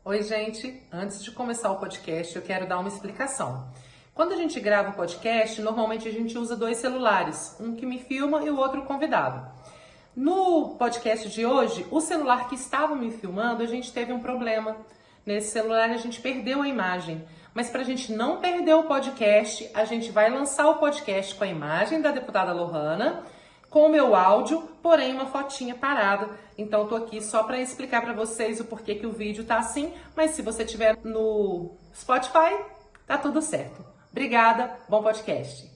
Oi, gente. Antes de começar o podcast, eu quero dar uma explicação. Quando a gente grava o podcast, normalmente a gente usa dois celulares, um que me filma e o outro o convidado. No podcast de hoje, o celular que estava me filmando, a gente teve um problema. Nesse celular a gente perdeu a imagem. Mas para a gente não perder o podcast, a gente vai lançar o podcast com a imagem da deputada Lohana, com o meu áudio, porém uma fotinha parada. Então eu tô aqui só para explicar para vocês o porquê que o vídeo tá assim, mas se você tiver no Spotify, tá tudo certo. Obrigada, bom podcast.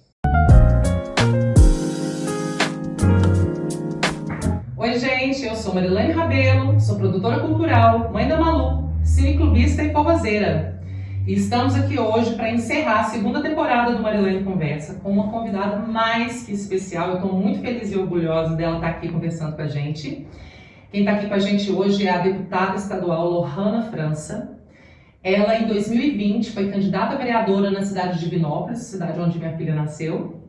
Oi, gente, eu sou Marilane Rabelo, sou produtora cultural, mãe da Malu, cineclubista e forrozeira. E estamos aqui hoje para encerrar a segunda temporada do Marilane Conversa com uma convidada mais que especial. Eu estou muito feliz e orgulhosa dela estar aqui conversando com a gente. Quem está aqui com a gente hoje é a deputada estadual Lohana França. Ela, em 2020, foi candidata a vereadora na cidade de Divinópolis, cidade onde minha filha nasceu.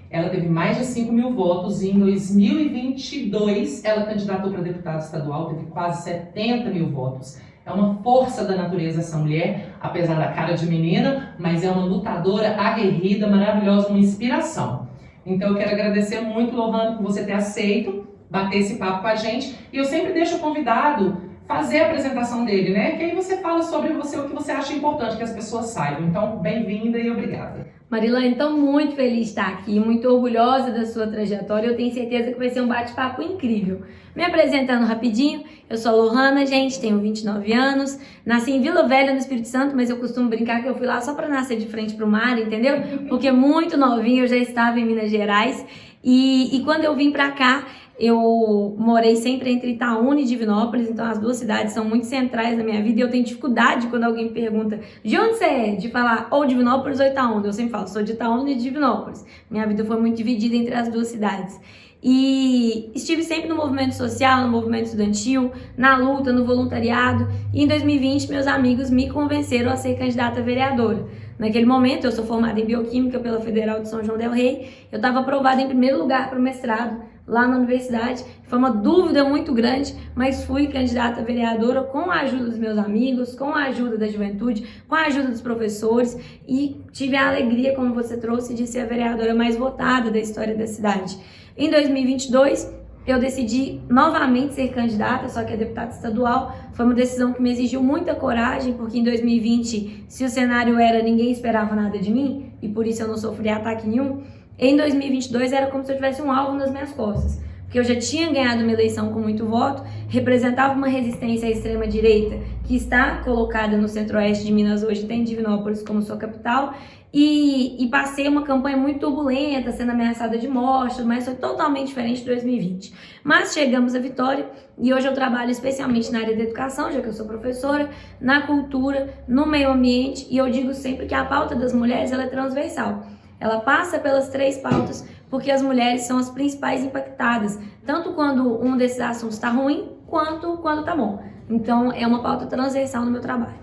Ela teve mais de 5 mil votos e em 2022 ela candidatou para deputada estadual, teve quase 70 mil votos. É uma força da natureza essa mulher, apesar da cara de menina, mas é uma lutadora aguerrida, maravilhosa, uma inspiração. Então eu quero agradecer muito, Lohana, por você ter aceito bater esse papo com a gente. E eu sempre deixo o convidado fazer a apresentação dele, né? Que aí você fala sobre você, o que você acha importante que as pessoas saibam. Então, bem-vinda e obrigada. Marilane, então muito feliz de estar aqui, muito orgulhosa da sua trajetória. Eu tenho certeza que vai ser um bate-papo incrível. Me apresentando rapidinho, eu sou a Lohana, gente, tenho 29 anos, nasci em Vila Velha, no Espírito Santo, mas eu costumo brincar que eu fui lá só para nascer de frente para o mar, entendeu? Porque muito novinha eu já estava em Minas Gerais e quando eu vim para cá, eu morei sempre entre Itaúna e Divinópolis, então as duas cidades são muito centrais na minha vida e eu tenho dificuldade quando alguém me pergunta de onde você é, de falar ou Divinópolis ou Itaúna. Eu sempre falo, sou de Itaúna e de Divinópolis. Minha vida foi muito dividida entre as duas cidades. E estive sempre no movimento social, no movimento estudantil, na luta, no voluntariado. E em 2020, meus amigos me convenceram a ser candidata a vereadora. Naquele momento, eu sou formada em Bioquímica pela Federal de São João del Rei. Eu estava aprovada em primeiro lugar para o mestrado lá na universidade. Foi uma dúvida muito grande, mas fui candidata a vereadora com a ajuda dos meus amigos, com a ajuda da juventude, com a ajuda dos professores e tive a alegria, como você trouxe, de ser a vereadora mais votada da história da cidade. Em 2022, eu decidi novamente ser candidata, só que a deputada estadual. Foi uma decisão que me exigiu muita coragem, porque em 2020, se o cenário era ninguém esperava nada de mim, e por isso eu não sofri ataque nenhum, em 2022 era como se eu tivesse um alvo nas minhas costas, porque eu já tinha ganhado uma eleição com muito voto, representava uma resistência à extrema-direita que está colocada no centro-oeste de Minas hoje, tem Divinópolis como sua capital, e passei uma campanha muito turbulenta, sendo ameaçada de morte, mas foi totalmente diferente de 2020. Mas chegamos à vitória e hoje eu trabalho especialmente na área da educação, já que eu sou professora, na cultura, no meio ambiente, e eu digo sempre que a pauta das mulheres ela é transversal. Ela passa pelas três pautas porque as mulheres são as principais impactadas, tanto quando um desses assuntos está ruim, quanto quando está bom. Então, é uma pauta transversal no meu trabalho.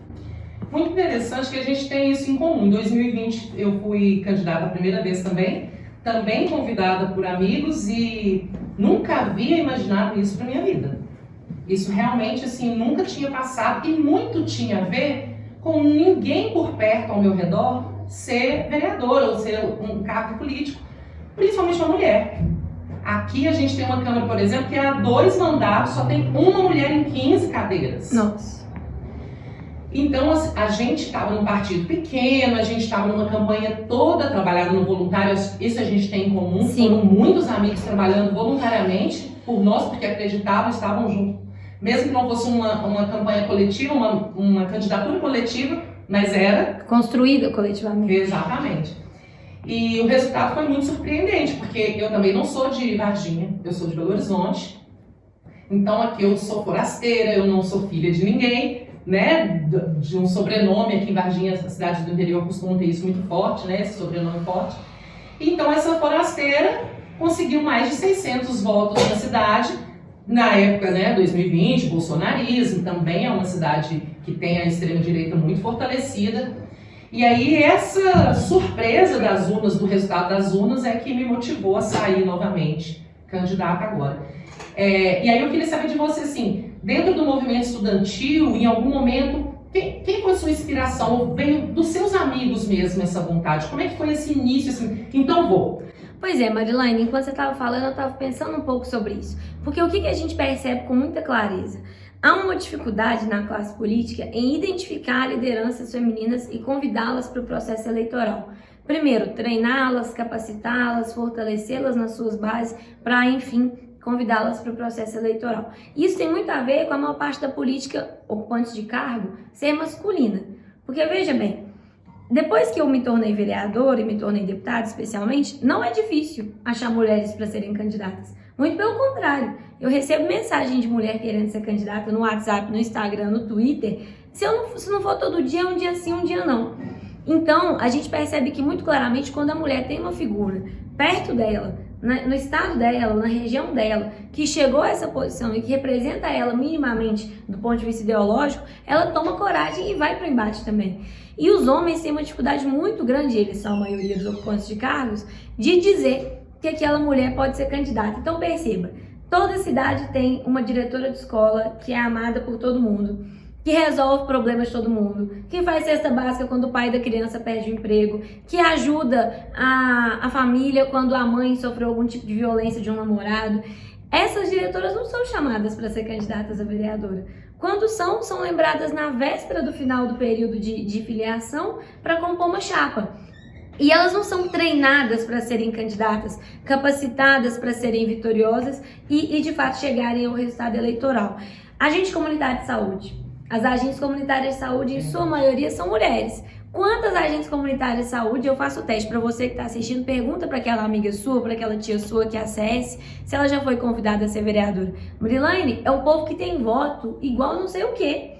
Muito interessante que a gente tem isso em comum. Em 2020 eu fui candidata a primeira vez também convidada por amigos e nunca havia imaginado isso para minha vida. Isso realmente assim nunca tinha passado e muito tinha a ver com ninguém por perto ao meu redor ser vereadora ou ser um cargo político, principalmente uma mulher. Aqui a gente tem uma Câmara, por exemplo, que há 2 mandatos só tem uma mulher em 15 cadeiras. Nossa. Então a gente estava num partido pequeno, a gente estava numa campanha toda trabalhada no voluntário, isso a gente tem em comum. Sim. Foram muitos amigos trabalhando voluntariamente por nós, porque acreditavam, estavam juntos. Mesmo que não fosse uma campanha coletiva, uma candidatura coletiva, mas era construída coletivamente. Exatamente. E o resultado foi muito surpreendente, porque eu também não sou de Varginha, eu sou de Belo Horizonte. Então aqui eu sou forasteira, eu não sou filha de ninguém, né? De um sobrenome aqui em Varginha, as cidades do interior costumam ter isso muito forte, né? Esse sobrenome forte. Então essa forasteira conseguiu mais de 600 votos na cidade. Na época, né, 2020, bolsonarismo, também é uma cidade que tem a extrema-direita muito fortalecida. E aí essa surpresa das urnas, do resultado das urnas, é que me motivou a sair novamente candidata agora. E aí eu queria saber de você, assim, dentro do movimento estudantil, em algum momento quem foi a sua inspiração? Veio dos seus amigos mesmo essa vontade? Como é que foi esse início, assim, então vou? Pois é, Marilaine, enquanto você estava falando, eu estava pensando um pouco sobre isso. Porque o que a gente percebe com muita clareza? Há uma dificuldade na classe política em identificar lideranças femininas e convidá-las para o processo eleitoral. Primeiro, treiná-las, capacitá-las, fortalecê-las nas suas bases para, enfim, convidá-las para o processo eleitoral. Isso tem muito a ver com a maior parte da política ocupante de cargo ser masculina. Porque, veja bem, depois que eu me tornei vereadora e me tornei deputada, especialmente, não é difícil achar mulheres para serem candidatas. Muito pelo contrário, eu recebo mensagem de mulher querendo ser candidata no WhatsApp, no Instagram, no Twitter. Se não for todo dia, um dia sim, um dia não. Então, a gente percebe que muito claramente quando a mulher tem uma figura perto dela, no estado dela, na região dela, que chegou a essa posição e que representa ela minimamente do ponto de vista ideológico, ela toma coragem e vai para o embate também. E os homens têm uma dificuldade muito grande, eles são a maioria dos ocupantes de cargos, de dizer que aquela mulher pode ser candidata. Então perceba, toda cidade tem uma diretora de escola que é amada por todo mundo, que resolve problemas de todo mundo, que faz cesta básica quando o pai da criança perde o emprego, que ajuda a família quando a mãe sofreu algum tipo de violência de um namorado. Essas diretoras não são chamadas para ser candidatas a vereadora. Quando são lembradas na véspera do final do período de filiação para compor uma chapa. E elas não são treinadas para serem candidatas, capacitadas para serem vitoriosas e de fato chegarem ao resultado eleitoral. Agente comunitário de saúde. As agentes comunitárias de saúde, em sua maioria, são mulheres. Quantas agentes comunitárias de saúde, eu faço o teste para você que está assistindo, pergunta para aquela amiga sua, para aquela tia sua que acesse, se ela já foi convidada a ser vereadora. Marilaine, é um povo que tem voto igual não sei o quê.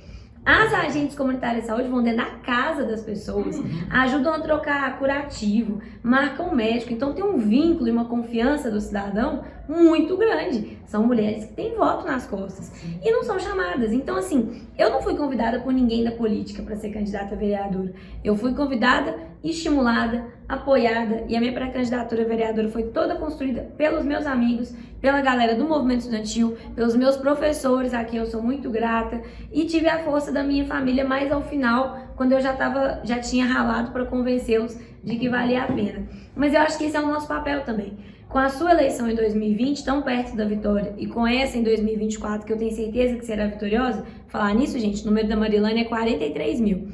As agentes comunitárias de saúde vão dentro da casa das pessoas, ajudam a trocar curativo, marcam médico. Então tem um vínculo e uma confiança do cidadão muito grande. São mulheres que têm voto nas costas e não são chamadas. Então assim, eu não fui convidada por ninguém da política para ser candidata a vereadora. Eu fui convidada, estimulada, apoiada e a minha pré-candidatura a vereadora foi toda construída pelos meus amigos, pela galera do movimento estudantil, pelos meus professores, a quem eu sou muito grata, e tive a força da minha família mais ao final, quando eu já tinha ralado para convencê-los de que valia a pena. Mas eu acho que esse é o nosso papel também. Com a sua eleição em 2020, tão perto da vitória, e com essa em 2024, que eu tenho certeza que será vitoriosa, falar nisso, gente, o número da Marilaine é 43 mil.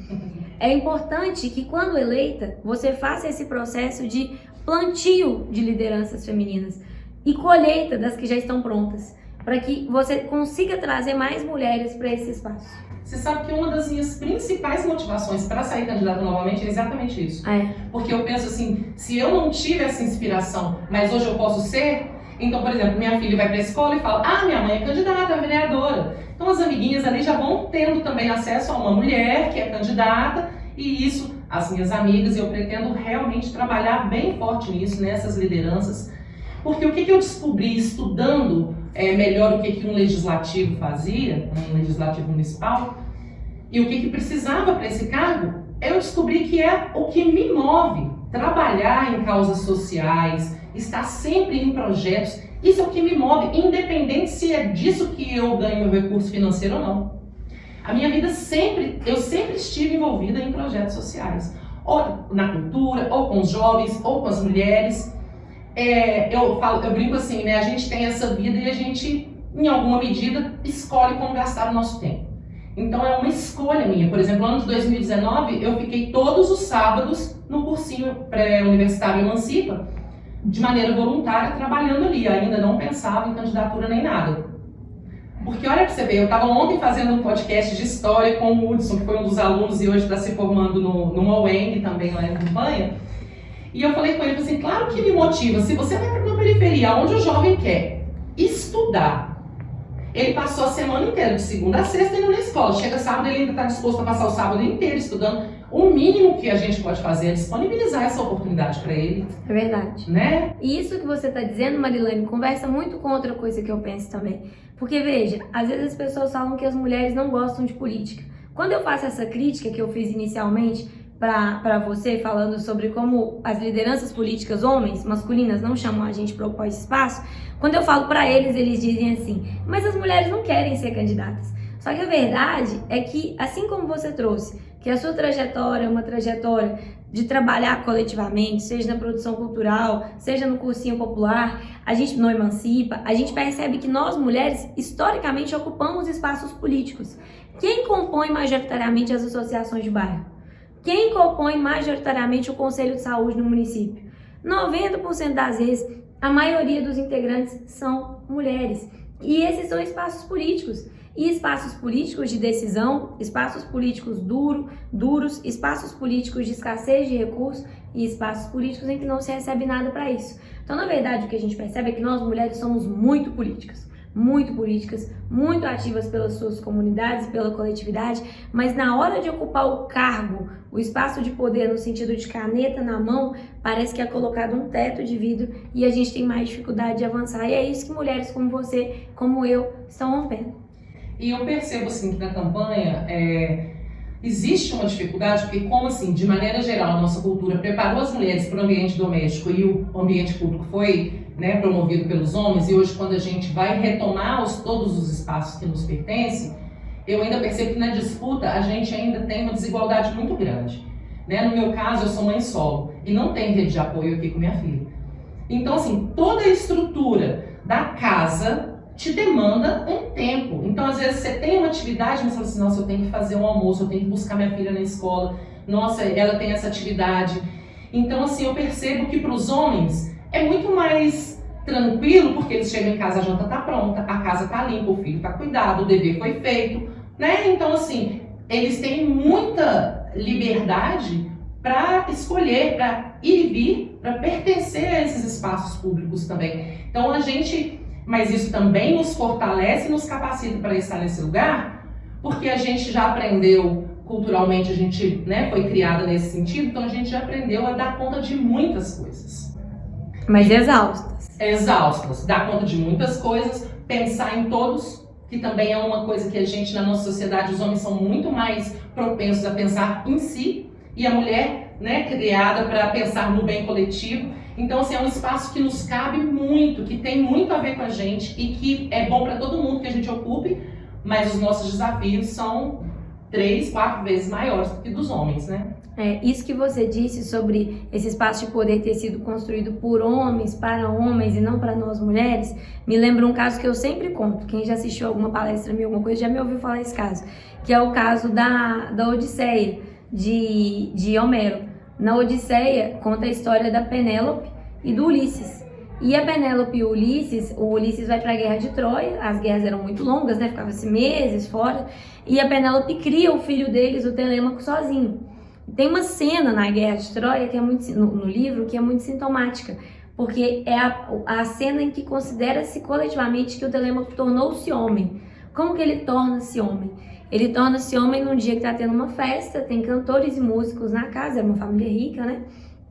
É importante que, quando eleita, você faça esse processo de plantio de lideranças femininas e colheita das que já estão prontas, para que você consiga trazer mais mulheres para esse espaço. Você sabe que uma das minhas principais motivações para sair candidata novamente é exatamente isso. Porque eu penso assim, se eu não tive essa inspiração, mas hoje eu posso ser, então, por exemplo, minha filha vai para a escola e fala, minha mãe é candidata, é vereadora. Então as amiguinhas ali já vão tendo também acesso a uma mulher que é candidata, e isso, as minhas amigas, eu pretendo realmente trabalhar bem forte nisso, nessas lideranças. Porque o que eu descobri estudando melhor o que um legislativo fazia, um legislativo municipal, e o que precisava para esse cargo, eu descobri que é o que me move, trabalhar em causas sociais, estar sempre em projetos, isso é o que me move, independente se é disso que eu ganho meu recurso financeiro ou não. A minha vida eu sempre estive envolvida em projetos sociais, ou na cultura, ou com os jovens, ou com as mulheres. Eu brinco assim, né? A gente tem essa vida e a gente, em alguma medida, escolhe como gastar o nosso tempo. Então é uma escolha minha. Por exemplo, no ano de 2019, eu fiquei todos os sábados no cursinho pré-universitário Emancipa, de maneira voluntária, trabalhando ali. Ainda não pensava em candidatura nem nada. Porque olha pra você ver, eu estava ontem fazendo um podcast de história com o Hudson, que foi um dos alunos e hoje está se formando no UENG também lá em campanha. E eu falei com ele assim, claro que me motiva, se você vai para uma periferia onde o jovem quer estudar, ele passou a semana inteira, de segunda a sexta, indo na escola. Chega sábado, ele ainda está disposto a passar o sábado inteiro estudando. O mínimo que a gente pode fazer é disponibilizar essa oportunidade para ele. É verdade. Né? E isso que você está dizendo, Marilaine, conversa muito com outra coisa que eu penso também. Porque, veja, às vezes as pessoas falam que as mulheres não gostam de política. Quando eu faço essa crítica que eu fiz inicialmente para você, falando sobre como as lideranças políticas, homens, masculinas, não chamam a gente para ocupar esse espaço, quando eu falo para eles, eles dizem assim, mas as mulheres não querem ser candidatas. Só que a verdade é que, assim como você trouxe, que a sua trajetória é uma trajetória de trabalhar coletivamente, seja na produção cultural, seja no cursinho popular, a gente não emancipa, a gente percebe que nós mulheres, historicamente, ocupamos espaços políticos. Quem compõe majoritariamente as associações de bairro? Quem compõe majoritariamente o Conselho de Saúde no município? 90% das vezes, a maioria dos integrantes são mulheres. E esses são espaços políticos. E espaços políticos de decisão, espaços políticos duros, espaços políticos de escassez de recursos e espaços políticos em que não se recebe nada para isso. Então, na verdade, o que a gente percebe é que nós mulheres somos muito políticas, muito ativas pelas suas comunidades, pela coletividade, mas na hora de ocupar o cargo, o espaço de poder no sentido de caneta na mão, parece que é colocado um teto de vidro e a gente tem mais dificuldade de avançar. E é isso que mulheres como você, como eu, estão rompendo. E eu percebo, assim, que na campanha existe uma dificuldade, porque como, assim, de maneira geral, a nossa cultura preparou as mulheres para o ambiente doméstico e o ambiente público foi, né, promovido pelos homens, e hoje, quando a gente vai retomar todos os espaços que nos pertencem, eu ainda percebo que na disputa a gente ainda tem uma desigualdade muito grande. Né? No meu caso, eu sou mãe solo e não tenho rede de apoio aqui com minha filha. Então, assim, toda a estrutura da casa te demanda um tempo. Então, às vezes, você tem uma atividade, mas você fala assim, nossa, eu tenho que fazer um almoço, eu tenho que buscar minha filha na escola, nossa, ela tem essa atividade. Então, assim, eu percebo que para os homens é muito mais tranquilo, porque eles chegam em casa, a janta está pronta, a casa está limpa, o filho está cuidado, o dever foi feito, né? Então, assim, eles têm muita liberdade para escolher, para ir e vir, para pertencer a esses espaços públicos também. Então, mas isso também nos fortalece e nos capacita para estar nesse lugar, porque a gente já aprendeu, culturalmente a gente, né, foi criada nesse sentido, então a gente já aprendeu a dar conta de muitas coisas. Mas exaustas. Exaustas, dar conta de muitas coisas, pensar em todos, que também é uma coisa que a gente, na nossa sociedade, os homens são muito mais propensos a pensar em si, e a mulher, né, criada para pensar no bem coletivo. Então, assim, é um espaço que nos cabe muito, que tem muito a ver com a gente e que é bom para todo mundo que a gente ocupe, mas os nossos desafios são 3, 4 vezes maiores do que dos homens, né? Isso que você disse sobre esse espaço de poder ter sido construído por homens, para homens e não para nós mulheres, me lembra um caso que eu sempre conto. Quem já assistiu alguma palestra minha, alguma coisa, já me ouviu falar esse caso, que é o caso da Odisseia, de Homero. Na Odisseia, conta a história da Penélope e do Ulisses. E a Penélope e o Ulisses vai para a guerra de Troia, as guerras eram muito longas, né? Ficava-se meses fora, e a Penélope cria o filho deles, o Telêmaco, sozinho. Tem uma cena na Guerra de Troia, que é muito, no livro, que é muito sintomática, porque é a cena em que considera-se coletivamente que o Telêmaco tornou-se homem. Como que ele torna-se homem? Ele torna-se homem num dia que está tendo uma festa, tem cantores e músicos na casa, era uma família rica, né?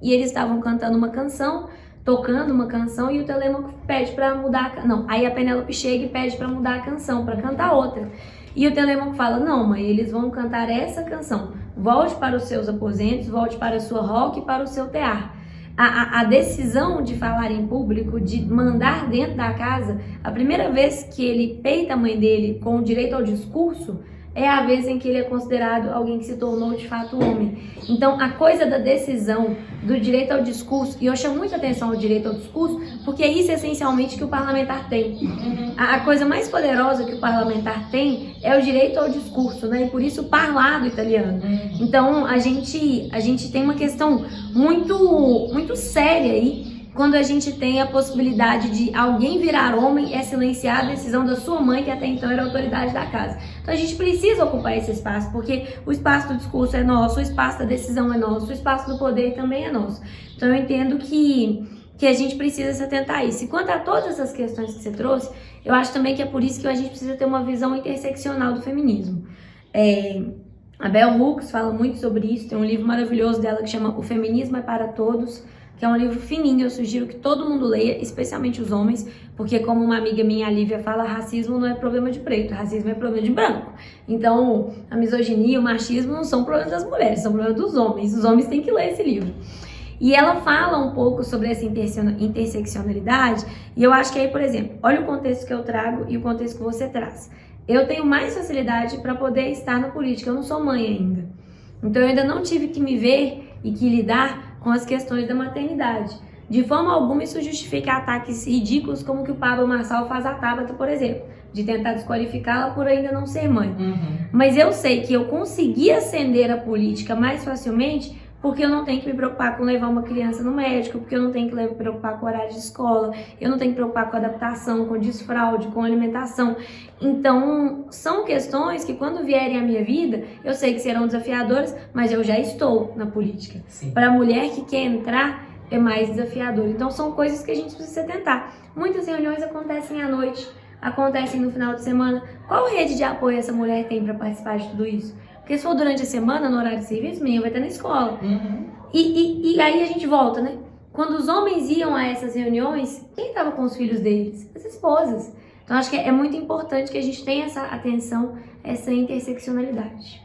E eles estavam cantando uma canção, tocando uma canção, e o Telêmaco pede para mudar aí a Penélope chega e pede para mudar a canção, para cantar outra. E o Telêmaco fala, não, mãe, eles vão cantar essa canção. Volte para os seus aposentos, volte para a sua roca e para o seu tear. A decisão de falar em público, de mandar dentro da casa, a primeira vez que ele peita a mãe dele com o direito ao discurso, é a vez em que ele é considerado alguém que se tornou de fato homem. Então, a coisa da decisão, do direito ao discurso, e eu chamo muita atenção ao direito ao discurso, porque é isso essencialmente que o parlamentar tem. A coisa mais poderosa que o parlamentar tem é o direito ao discurso, né? E por isso o parlado italiano. Então, a gente tem uma questão muito séria aí, quando a gente tem a possibilidade de alguém virar homem é silenciar a decisão da sua mãe, que até então era a autoridade da casa. Então a gente precisa ocupar esse espaço, porque o espaço do discurso é nosso, o espaço da decisão é nosso, o espaço do poder também é nosso. Então eu entendo que a gente precisa se atentar a isso. E quanto a todas essas questões que você trouxe, eu acho também que é por isso que a gente precisa ter uma visão interseccional do feminismo. A Bell Hooks fala muito sobre isso, tem um livro maravilhoso dela que chama O Feminismo é para Todos, que é um livro fininho, eu sugiro que todo mundo leia, especialmente os homens, porque como uma amiga minha, a Lívia, fala, racismo não é problema de preto, racismo é problema de branco. Então, a misoginia, o machismo não são problemas das mulheres, são problemas dos homens. Os homens têm que ler esse livro. E ela fala um pouco sobre essa interseccionalidade, e eu acho que aí, por exemplo, olha o contexto que eu trago e o contexto que você traz. eu tenho mais facilidade para poder estar na política. Eu não sou mãe ainda. Então eu ainda não tive que me ver e que lidar com as questões da maternidade. De forma alguma isso justifica ataques ridículos como o que o Pablo Marçal faz à Tabata, por exemplo, de tentar desqualificá-la por ainda não ser mãe. Mas eu sei que eu consegui ascender a política mais facilmente porque eu não tenho que me preocupar com levar uma criança no médico, porque eu não tenho que me preocupar com o horário de escola, eu não tenho que me preocupar com adaptação, com desfraude, com alimentação. Então, são questões que quando vierem à minha vida, eu sei que serão desafiadoras, mas eu já estou na política. Para a mulher que quer entrar, é mais desafiador. Então, são coisas que a gente precisa tentar. Muitas reuniões acontecem à noite, acontecem no final de semana. Qual rede de apoio essa mulher tem para participar de tudo isso? Porque se for durante a semana, no horário de serviço, o menino vai estar na escola. E aí a gente volta, né? Quando os homens iam a essas reuniões, quem estava com os filhos deles? As esposas. Então acho que é muito importante que a gente tenha essa atenção, essa interseccionalidade.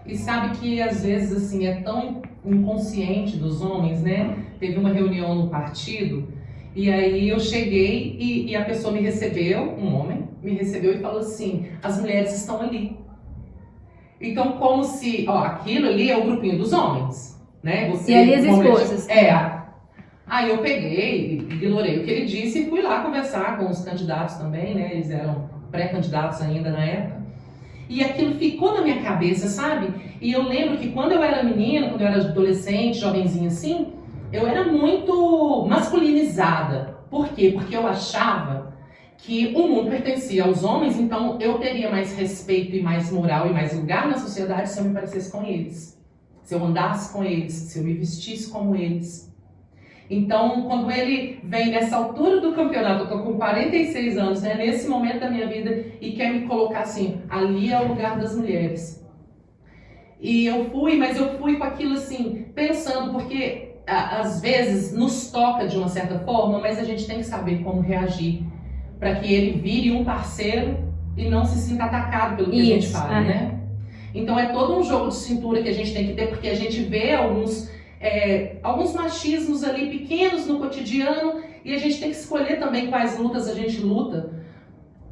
E sabe que às vezes assim é tão inconsciente dos homens, né? Teve uma reunião no partido e aí eu cheguei e a pessoa me recebeu, um homem, me recebeu e falou assim, as mulheres estão ali. Então, como se, aquilo ali é o grupinho dos homens, né? Você, e ali as esposas. Aí eu peguei, ignorei o que ele disse e fui lá conversar com os candidatos também, né? Eles eram pré-candidatos ainda na época. E aquilo ficou na minha cabeça, sabe? E eu lembro que quando eu era menina, quando eu era adolescente, jovenzinha assim, eu era muito masculinizada. Por quê? Porque eu achava que o mundo pertencia aos homens, então eu teria mais respeito e mais moral e mais lugar na sociedade se eu me parecesse com eles. Se eu andasse com eles, se eu me vestisse como eles. Então, quando ele vem nessa altura do campeonato, eu tô com 46 anos, né, nesse momento da minha vida, e quer me colocar assim, ali é o lugar das mulheres. E eu fui com aquilo assim, pensando, porque às vezes nos toca de uma certa forma, mas a gente tem que saber como reagir para que ele vire um parceiro e não se sinta atacado pelo que a gente fala, né? Então é todo um jogo de cintura que a gente tem que ter, porque a gente vê alguns machismos ali pequenos no cotidiano e a gente tem que escolher também quais lutas a gente luta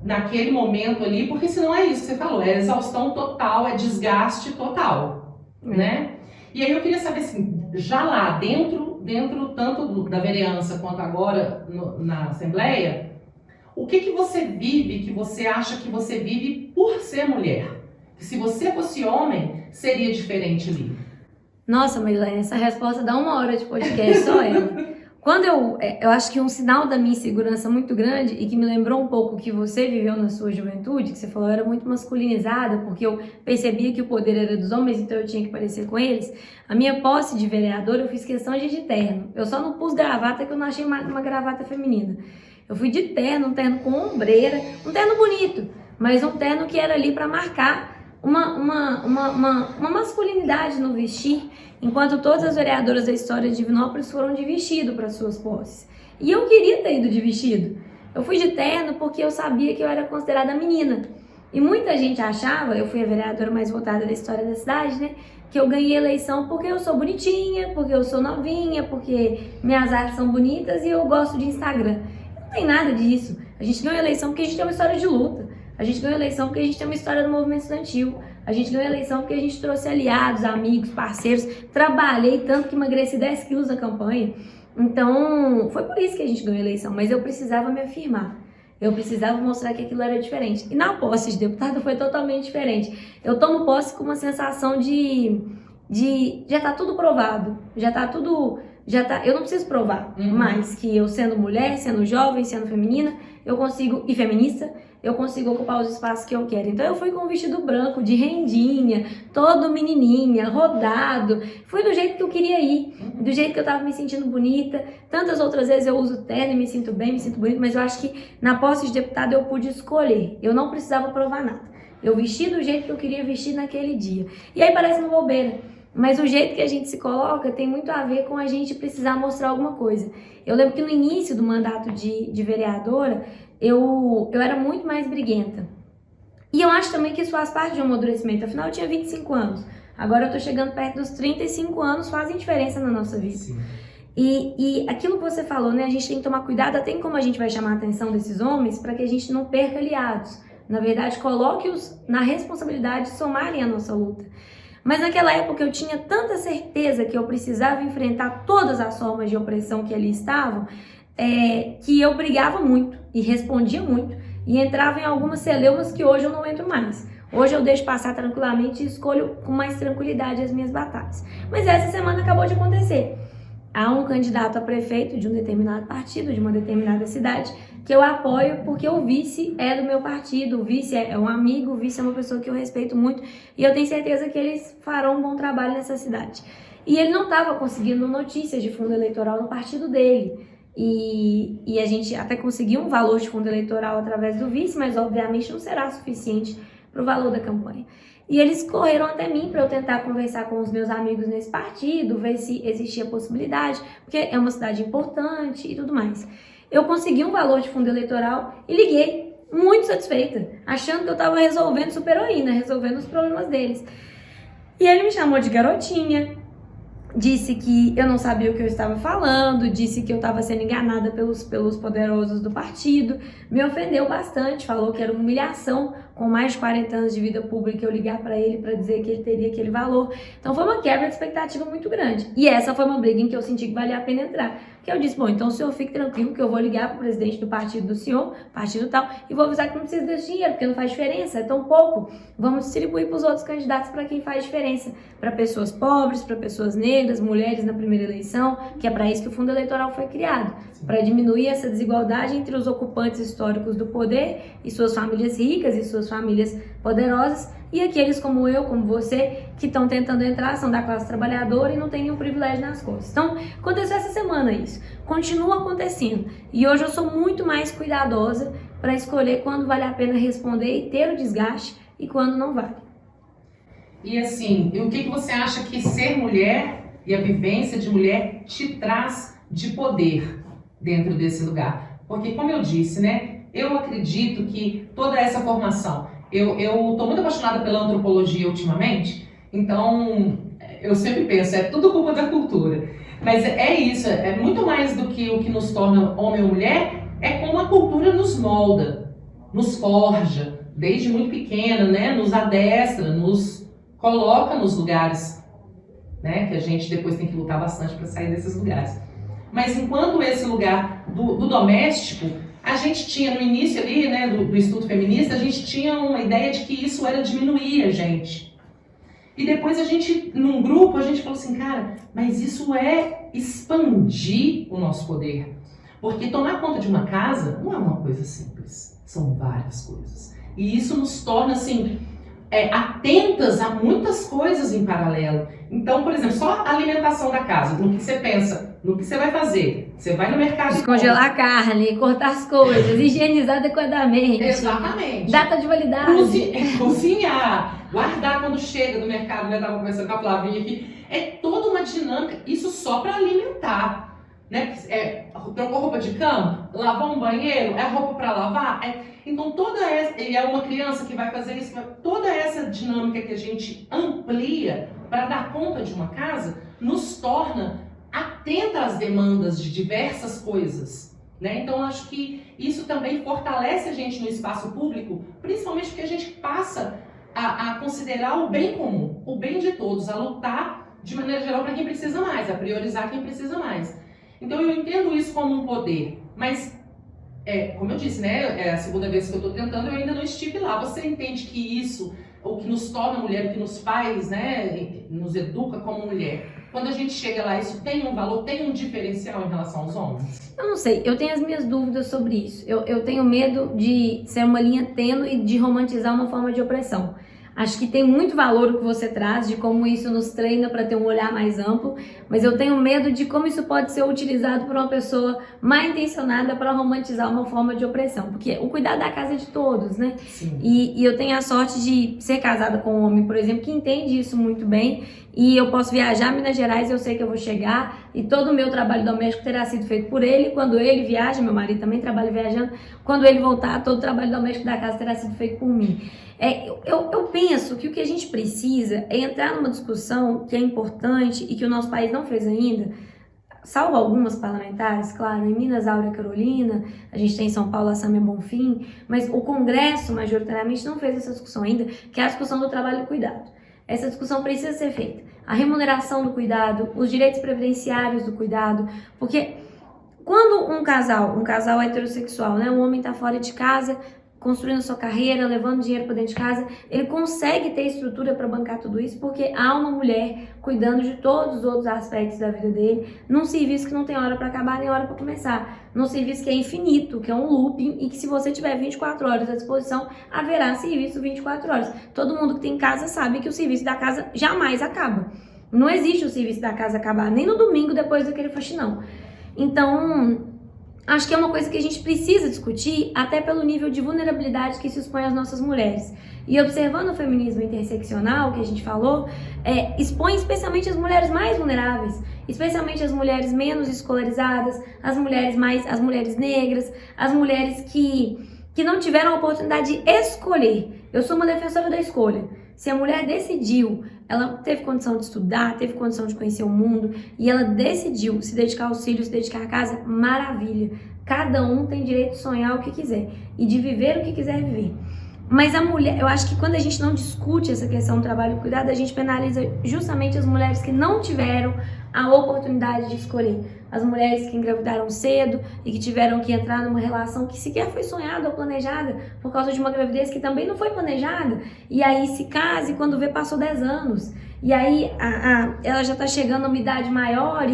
naquele momento ali, porque senão é isso que você falou, é exaustão total, é desgaste total, né? E aí eu queria saber assim, já lá dentro tanto da vereança quanto agora na Assembleia, o que você vive, que você acha que você vive por ser mulher? Que se você fosse homem, seria diferente ali? Nossa, Marilene, essa resposta dá 1 hora de podcast, só ela. Quando eu acho que um sinal da minha insegurança muito grande e que me lembrou um pouco o que você viveu na sua juventude, que você falou, eu era muito masculinizada, porque eu percebia que o poder era dos homens, então eu tinha que parecer com eles. A minha posse de vereadora, eu fiz questão de ir de terno. Eu só não pus gravata, que eu não achei uma gravata feminina. Eu fui de terno, um terno com ombreira, um terno bonito, mas um terno que era ali para marcar uma masculinidade no vestir, enquanto todas as vereadoras da história de Divinópolis foram de vestido para suas posses. E eu queria ter ido de vestido. Eu fui de terno porque eu sabia que eu era considerada menina. E muita gente achava, eu fui a vereadora mais votada da história da cidade, né? Que eu ganhei eleição porque eu sou bonitinha, porque eu sou novinha, porque minhas artes são bonitas e eu gosto de Instagram. Não tem nada disso. A gente ganhou eleição porque a gente tem uma história de luta. A gente ganhou eleição porque a gente tem uma história do movimento estudantil. A gente ganhou eleição porque a gente trouxe aliados, amigos, parceiros. Trabalhei tanto que emagreci 10 quilos na campanha. Então, foi por isso que a gente ganhou eleição. Mas eu precisava me afirmar. Eu precisava mostrar que aquilo era diferente. E na posse de deputada foi totalmente diferente. Eu tomo posse com uma sensação de já tá tudo provado. Eu não preciso provar mais que eu sendo mulher, sendo jovem, sendo feminina, eu consigo, e feminista, eu consigo ocupar os espaços que eu quero. Então eu fui com um vestido branco, de rendinha, todo menininha, rodado. Fui do jeito que eu queria ir, do jeito que eu tava me sentindo bonita. Tantas outras vezes eu uso terno e me sinto bem, me sinto bonita, mas eu acho que na posse de deputada eu pude escolher. Eu não precisava provar nada. Eu vesti do jeito que eu queria vestir naquele dia. E aí parece uma bobeira. Mas o jeito que a gente se coloca tem muito a ver com a gente precisar mostrar alguma coisa. Eu lembro que no início do mandato de vereadora, eu era muito mais briguenta. E eu acho também que isso faz parte de um amadurecimento. Afinal, eu tinha 25 anos. Agora eu tô chegando perto dos 35 anos, fazem diferença na nossa vida. Sim. E aquilo que você falou, né? A gente tem que tomar cuidado até em como a gente vai chamar a atenção desses homens para que a gente não perca aliados. Na verdade, coloque-os na responsabilidade de somarem a nossa luta. Mas naquela época eu tinha tanta certeza que eu precisava enfrentar todas as formas de opressão que ali estavam, que eu brigava muito e respondia muito e entrava em algumas celeumas que hoje eu não entro mais. Hoje eu deixo passar tranquilamente e escolho com mais tranquilidade as minhas batalhas. Mas essa semana acabou de acontecer. Há um candidato a prefeito de um determinado partido, de uma determinada cidade, que eu apoio porque o vice é do meu partido, o vice é um amigo, o vice é uma pessoa que eu respeito muito e eu tenho certeza que eles farão um bom trabalho nessa cidade. E ele não estava conseguindo notícias de fundo eleitoral no partido dele. E a gente até conseguiu um valor de fundo eleitoral através do vice, mas obviamente não será suficiente para o valor da campanha. E eles correram até mim para eu tentar conversar com os meus amigos nesse partido, ver se existia possibilidade, porque é uma cidade importante e tudo mais. Eu consegui um valor de fundo eleitoral e liguei, muito satisfeita, achando que eu estava resolvendo super-heroína, resolvendo os problemas deles. E ele me chamou de garotinha, disse que eu não sabia o que eu estava falando, disse que eu estava sendo enganada pelos poderosos do partido, me ofendeu bastante, falou que era uma humilhação com mais de 40 anos de vida pública eu ligar para ele para dizer que ele teria aquele valor. Então foi uma quebra de expectativa muito grande. E essa foi uma briga em que eu senti que valia a pena entrar. Que eu disse, bom, então o senhor fique tranquilo que eu vou ligar para o presidente do partido do senhor, partido tal, e vou avisar que não precisa desse dinheiro, porque não faz diferença, é tão pouco. Vamos distribuir para os outros candidatos para quem faz diferença. Para pessoas pobres, para pessoas negras, mulheres na primeira eleição, que é para isso que o fundo eleitoral foi criado. Para diminuir essa desigualdade entre os ocupantes históricos do poder e suas famílias ricas e suas famílias poderosas, e aqueles como eu, como você, que estão tentando entrar, são da classe trabalhadora e não têm nenhum privilégio nas costas. Então, aconteceu essa semana isso. Continua acontecendo. E hoje eu sou muito mais cuidadosa para escolher quando vale a pena responder e ter o desgaste e quando não vale. E assim, o que você acha que ser mulher e a vivência de mulher te traz de poder dentro desse lugar? Porque, como eu disse, né, eu acredito que toda essa formação... Eu estou muito apaixonada pela antropologia ultimamente, então eu sempre penso, é tudo culpa da cultura. Mas é isso, é muito mais do que o que nos torna homem ou mulher, é como a cultura nos molda, nos forja, desde muito pequena, né? Nos adestra, nos coloca nos lugares, né? Que a gente depois tem que lutar bastante para sair desses lugares. Mas enquanto esse lugar do doméstico, a gente tinha no início ali, né, do estudo feminista, a gente tinha uma ideia de que isso era diminuir a gente. E depois a gente, num grupo, a gente falou assim, cara, mas isso é expandir o nosso poder. Porque tomar conta de uma casa não é uma coisa simples, são várias coisas. E isso nos torna, assim, atentas a muitas coisas em paralelo. Então, por exemplo, só a alimentação da casa, no que você pensa, no que você vai fazer. Você vai no mercado... Descongelar a carne, cortar as coisas, higienizar adequadamente. Exatamente. Data de validade. Cozinhar, guardar quando chega do mercado, né? Estava conversando com a Flavinha aqui. É toda uma dinâmica, isso só para alimentar. Né? Trocou roupa de cama, lavou um banheiro, é roupa para lavar. Então toda essa, e é uma criança que vai fazer isso, toda essa dinâmica que a gente amplia para dar conta de uma casa, nos torna atenta às demandas de diversas coisas. Né? Então acho que isso também fortalece a gente no espaço público, principalmente porque a gente passa a considerar o bem comum, o bem de todos, a lutar de maneira geral para quem precisa mais, a priorizar quem precisa mais. Então eu entendo isso como um poder, mas, como eu disse, né, é a segunda vez que eu estou tentando, eu ainda não estive lá. Você entende que isso, o que nos torna mulher, o que nos faz, né, nos educa como mulher, quando a gente chega lá, isso tem um valor, tem um diferencial em relação aos homens? Eu não sei, eu tenho as minhas dúvidas sobre isso. Eu tenho medo de ser uma linha tênue e de romantizar uma forma de opressão. Acho que tem muito valor o que você traz, de como isso nos treina para ter um olhar mais amplo, mas eu tenho medo de como isso pode ser utilizado por uma pessoa mal intencionada para romantizar uma forma de opressão, porque o cuidado da casa é de todos, né? Sim. E eu tenho a sorte de ser casada com um homem, por exemplo, que entende isso muito bem, e eu posso viajar a Minas Gerais, eu sei que eu vou chegar, e todo o meu trabalho doméstico terá sido feito por ele. Quando ele viaja, meu marido também trabalha viajando, quando ele voltar, todo o trabalho doméstico da casa terá sido feito por mim. Eu penso que o que a gente precisa é entrar numa discussão que é importante e que o nosso país não fez ainda, salvo algumas parlamentares, claro, em Minas, Áurea Carolina, a gente tem em São Paulo a Sâmia Bonfim, mas o Congresso, majoritariamente, não fez essa discussão ainda, que é a discussão do trabalho e do cuidado. Essa discussão precisa ser feita. A remuneração do cuidado, os direitos previdenciários do cuidado, porque quando um casal heterossexual, né, um homem está fora de casa, construindo sua carreira, levando dinheiro para dentro de casa, ele consegue ter estrutura para bancar tudo isso, porque há uma mulher cuidando de todos os outros aspectos da vida dele, num serviço que não tem hora para acabar nem hora para começar, num serviço que é infinito, que é um looping, e que se você tiver 24 horas à disposição, haverá serviço 24 horas. Todo mundo que tem casa sabe que o serviço da casa jamais acaba. Não existe o serviço da casa acabar, nem no domingo depois daquele faxinão. Então, acho que é uma coisa que a gente precisa discutir, até pelo nível de vulnerabilidade que se expõe às nossas mulheres. E observando o feminismo interseccional, que a gente falou, expõe especialmente as mulheres mais vulneráveis, especialmente as mulheres menos escolarizadas, as mulheres negras, as mulheres que não tiveram a oportunidade de escolher. Eu sou uma defensora da escolha. Se a mulher decidiu, ela teve condição de estudar, teve condição de conhecer o mundo e ela decidiu se dedicar aos filhos, se dedicar à casa, maravilha. Cada um tem direito de sonhar o que quiser e de viver o que quiser viver. Mas a mulher, eu acho que quando a gente não discute essa questão do trabalho e cuidado, a gente penaliza justamente as mulheres que não tiveram a oportunidade de escolher. As mulheres que engravidaram cedo e que tiveram que entrar numa relação que sequer foi sonhada ou planejada por causa de uma gravidez que também não foi planejada. E aí se casa e quando vê passou 10 anos. E aí ela já está chegando a uma idade maior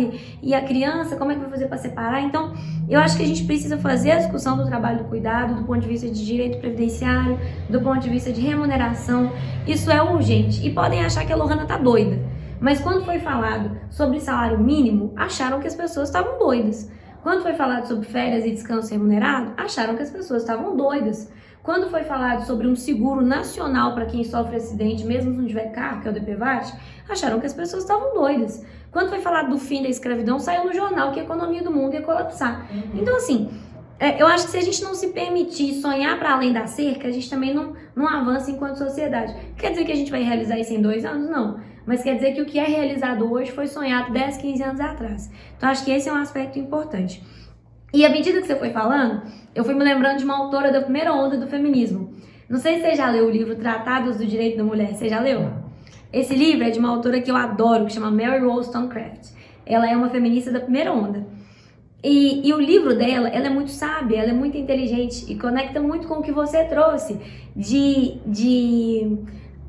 e a criança, como é que vai fazer para separar? Então, eu acho que a gente precisa fazer a discussão do trabalho do cuidado, do ponto de vista de direito previdenciário, do ponto de vista de remuneração. Isso é urgente. E podem achar que a Lohana está doida. Mas quando foi falado sobre salário mínimo, acharam que as pessoas estavam doidas. Quando foi falado sobre férias e descanso remunerado, acharam que as pessoas estavam doidas. Quando foi falado sobre um seguro nacional para quem sofre acidente, mesmo se não tiver carro, que é o DPVAT, acharam que as pessoas estavam doidas. Quando foi falado do fim da escravidão, saiu no jornal que a economia do mundo ia colapsar. Então, assim, eu acho que se a gente não se permitir sonhar para além da cerca, a gente também não avança enquanto sociedade. Quer dizer que a gente vai realizar isso em 2 anos? Não. Mas quer dizer que o que é realizado hoje foi sonhado 10, 15 anos atrás. Então, acho que esse é um aspecto importante. E à medida que você foi falando, eu fui me lembrando de uma autora da primeira onda do feminismo. Não sei se você já leu o livro Tratados do Direito da Mulher. Você já leu? Esse livro é de uma autora que eu adoro, que chama Mary Wollstonecraft. Ela é uma feminista da primeira onda. E o livro dela, ela é muito sábia, ela é muito inteligente e conecta muito com o que você trouxe de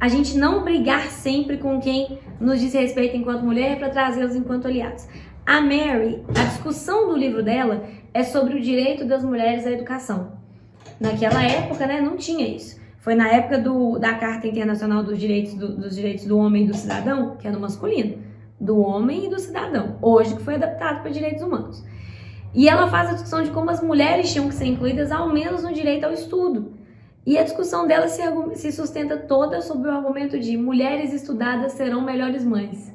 a gente não brigar sempre com quem nos diz respeito enquanto mulher para trazê-los enquanto aliados. A Mary, a discussão do livro dela é sobre o direito das mulheres à educação. Naquela época, né, não tinha isso. Foi na época da Carta Internacional dos Direitos do Homem e do Cidadão, que é no masculino, do homem e do cidadão, hoje que foi adaptado para direitos humanos. E ela faz a discussão de como as mulheres tinham que ser incluídas ao menos no direito ao estudo. E a discussão dela se sustenta toda sobre o argumento de mulheres estudadas serão melhores mães,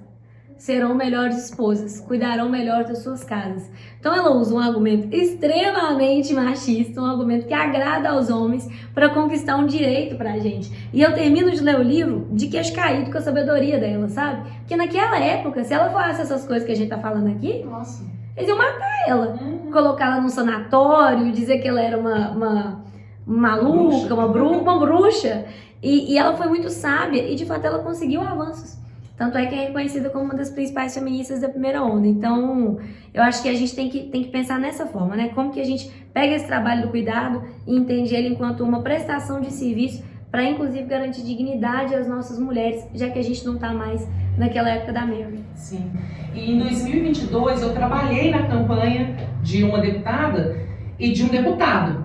serão melhores esposas, cuidarão melhor das suas casas. Então ela usa um argumento extremamente machista, um argumento que agrada aos homens para conquistar um direito pra gente. E eu termino de ler o livro de queixo caído com a sabedoria dela, sabe? Porque naquela época, se ela falasse essas coisas que a gente tá falando aqui, Nossa, eles iam matar ela, colocá-la num sanatório, dizer que ela era uma maluca, uma bruxa. E ela foi muito sábia e de fato ela conseguiu avanços. Tanto é que é reconhecida como uma das principais feministas da primeira onda. Então, eu acho que a gente tem que pensar nessa forma, né? Como que a gente pega esse trabalho do cuidado e entende ele enquanto uma prestação de serviço para, inclusive, garantir dignidade às nossas mulheres, já que a gente não está mais naquela época da Mary. sim. E em 2022 eu trabalhei na campanha de uma deputada e de um deputado.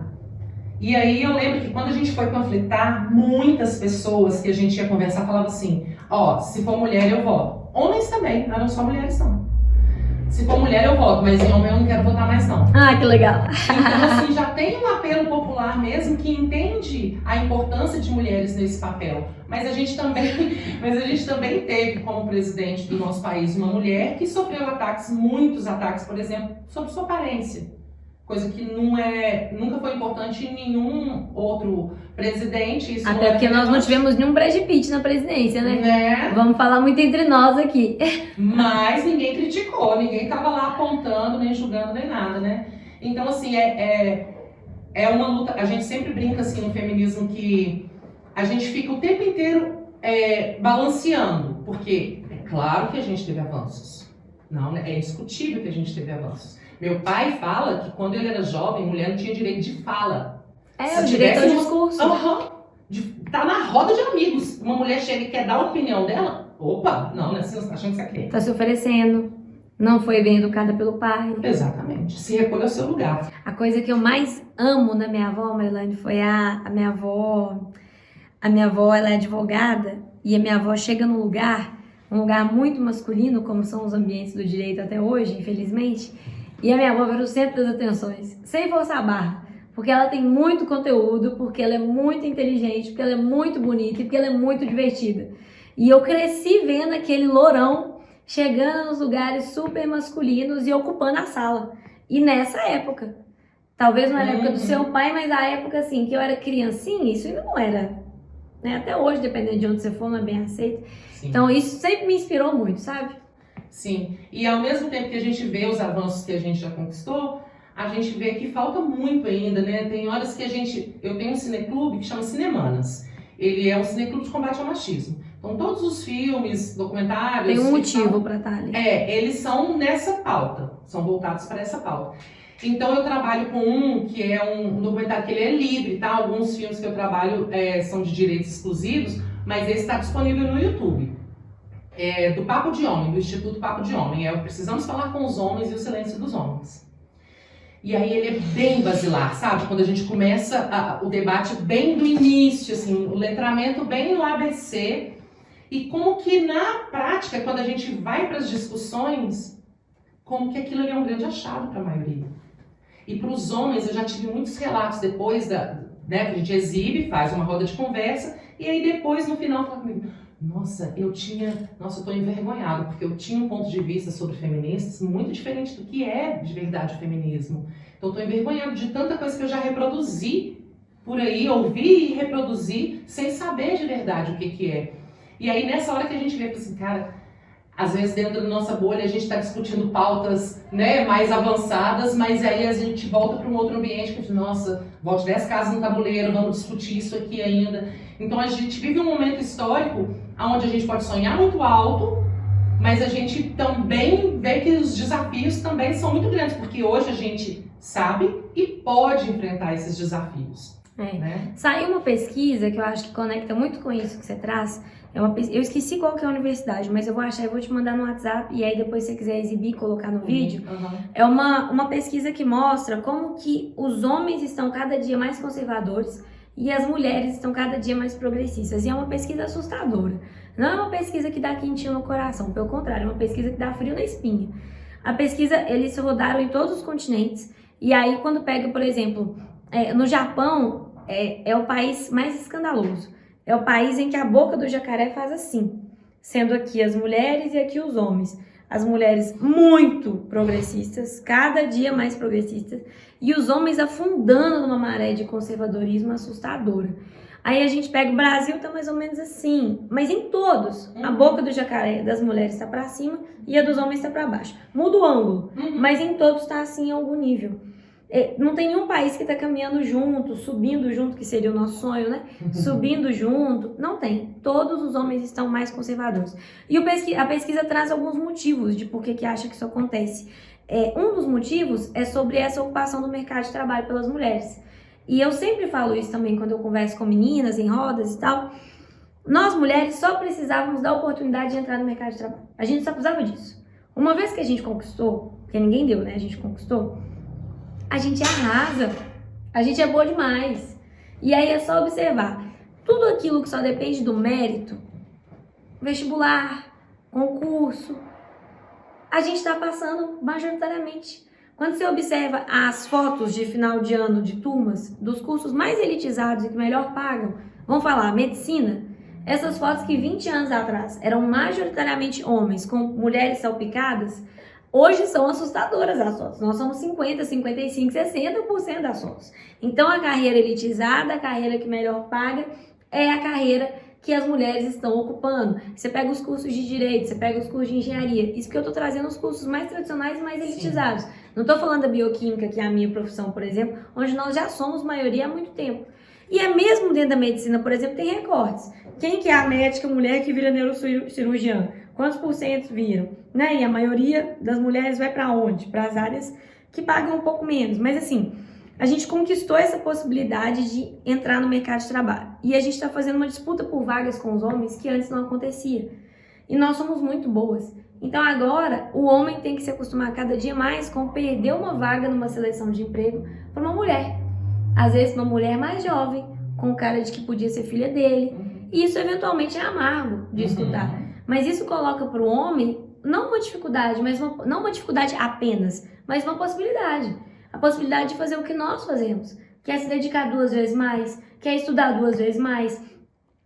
E aí eu lembro que quando a gente foi panfletar, muitas pessoas que a gente ia conversar falavam assim: ó, se for mulher eu voto. Homens também, não só mulheres não. Se for mulher eu voto, mas em homem eu não quero votar mais não. Ah, que legal. Então assim, já tem um apelo popular mesmo que entende a importância de mulheres nesse papel. Mas a gente também teve como presidente do nosso país uma mulher que sofreu ataques, muitos ataques, por exemplo, sobre sua aparência. coisa que nunca foi importante em nenhum outro presidente. Isso Até porque nós não tivemos nenhum Brad Pitt na presidência, né? Né? Vamos falar muito entre nós aqui. Mas ninguém criticou, ninguém estava lá apontando, nem julgando, nem nada, né? Então, assim, é uma luta. A gente sempre brinca assim no feminismo que a gente fica o tempo inteiro balanceando, porque é claro que a gente teve avanços. Não, né? É indiscutível que a gente teve avanços. Meu pai fala que quando ele era jovem, mulher não tinha direito de fala. O direito ao discurso. Tá na roda de amigos. Uma mulher chega e quer dar a opinião dela. Opa, não, né? Você tá achando que você quer. Tá se oferecendo. Não foi bem educada pelo pai. Exatamente. Se recolhe ao seu lugar. A coisa que eu mais amo na minha avó, Marilane, foi a minha avó. A minha avó, ela é advogada. E a minha avó chega num lugar, um lugar muito masculino, como são os ambientes do direito até hoje, infelizmente. E a minha avó era o centro das atenções, sem forçar a barra, porque ela tem muito conteúdo, porque ela é muito inteligente, porque ela é muito bonita e porque ela é muito divertida. E eu cresci vendo aquele lourão chegando nos lugares super masculinos e ocupando a sala. E nessa época, talvez não era a época do seu pai, mas a época assim, que eu era criancinha, isso ainda não era, né? Até hoje, dependendo de onde você for, não é bem aceito. Sim. Então isso sempre me inspirou muito, sabe? Sim, e ao mesmo tempo que a gente vê os avanços que a gente já conquistou, a gente vê que falta muito ainda, né? Tem horas que eu tenho um cineclube que chama Cinemanas. Ele é um cineclube de combate ao machismo. Então todos os filmes, documentários... Tem um motivo para estar ali. Eles são nessa pauta, são voltados para essa pauta. Então eu trabalho com um que é um documentário que ele é livre, tá? Alguns filmes que eu trabalho são de direitos exclusivos, mas esse está disponível no YouTube. Do Papo de Homem, do Instituto Papo de Homem. Precisamos falar com os homens e o silêncio dos homens. E aí ele é bem basilar, sabe? Quando a gente começa o debate bem do início, assim, o letramento bem no ABC. E como que na prática, quando a gente vai para as discussões, como que aquilo ali é um grande achado para a maioria. E para os homens, eu já tive muitos relatos depois, né, que a gente exibe, faz uma roda de conversa, e aí depois, no final, fala comigo... Nossa, eu tô envergonhado, porque eu tinha um ponto de vista sobre feministas muito diferente do que é de verdade o feminismo. Então eu tô envergonhado de tanta coisa que eu já reproduzi por aí, ouvi e reproduzi, sem saber de verdade o que é. E aí nessa hora que a gente vê, assim, cara, às vezes dentro da nossa bolha a gente está discutindo pautas, né, mais avançadas, mas aí a gente volta para um outro ambiente que, nossa, volte 10 casas no tabuleiro, vamos discutir isso aqui ainda. Então a gente vive um momento histórico onde a gente pode sonhar muito alto, mas a gente também vê que os desafios também são muito grandes, porque hoje a gente sabe e pode enfrentar esses desafios. Né? Saiu uma pesquisa que eu acho que conecta muito com isso que você traz. Eu esqueci qual que é a universidade, mas eu vou achar, eu vou te mandar no WhatsApp e aí depois se você quiser exibir, colocar no vídeo. É uma pesquisa que mostra como que os homens estão cada dia mais conservadores e as mulheres estão cada dia mais progressistas. E é uma pesquisa assustadora. Não é uma pesquisa que dá quentinho no coração, pelo contrário, é uma pesquisa que dá frio na espinha. A pesquisa, eles rodaram em todos os continentes. E aí, quando pega, por exemplo, no Japão, é o país mais escandaloso. É o país em que a boca do jacaré faz assim, sendo aqui as mulheres e aqui os homens. As mulheres muito progressistas, cada dia mais progressistas, e os homens afundando numa maré de conservadorismo assustadora. Aí a gente pega o Brasil, tá mais ou menos assim, mas em todos, a boca do jacaré das mulheres está para cima e a dos homens está para baixo. Muda o ângulo, mas em todos está assim em algum nível. Não tem nenhum país que está caminhando junto, subindo junto, que seria o nosso sonho, né? Subindo junto, não tem. Todos os homens estão mais conservadores. E a pesquisa traz alguns motivos de por que acha que isso acontece. Um dos motivos é sobre essa ocupação do mercado de trabalho pelas mulheres. E eu sempre falo isso também quando eu converso com meninas em rodas e tal. Nós mulheres só precisávamos da oportunidade de entrar no mercado de trabalho. A gente só precisava disso. Uma vez que a gente conquistou, porque ninguém deu, né? A gente conquistou. A gente arrasa, a gente é boa demais. E aí é só observar, tudo aquilo que só depende do mérito, vestibular, concurso, a gente está passando majoritariamente. Quando você observa as fotos de final de ano de turmas, dos cursos mais elitizados e que melhor pagam, vamos falar, medicina, essas fotos que 20 anos atrás eram majoritariamente homens com mulheres salpicadas, Hoje são assustadoras as fotos. Nós somos 50, 55, 60% das fotos. Então a carreira elitizada, a carreira que melhor paga, é a carreira que as mulheres estão ocupando. Você pega os cursos de direito, você pega os cursos de engenharia. Isso porque eu estou trazendo os cursos mais tradicionais e mais elitizados. Sim. Não estou falando da bioquímica, que é a minha profissão, por exemplo, onde nós já somos maioria há muito tempo. E é mesmo dentro da medicina, por exemplo, tem recortes. Quem que é a médica mulher que vira neurocirurgiã? Quantos por cento viram? Né? E a maioria das mulheres vai para onde? Para as áreas que pagam um pouco menos. Mas assim, a gente conquistou essa possibilidade de entrar no mercado de trabalho. E a gente está fazendo uma disputa por vagas com os homens que antes não acontecia. E nós somos muito boas. Então agora, o homem tem que se acostumar cada dia mais com perder uma vaga numa seleção de emprego para uma mulher. Às vezes uma mulher mais jovem, com cara de que podia ser filha dele. E isso eventualmente é amargo de escutar. Mas isso coloca para o homem não uma dificuldade, não uma dificuldade apenas, mas uma possibilidade. A possibilidade de fazer o que nós fazemos, que é se dedicar 2 vezes mais, que é estudar 2 vezes mais,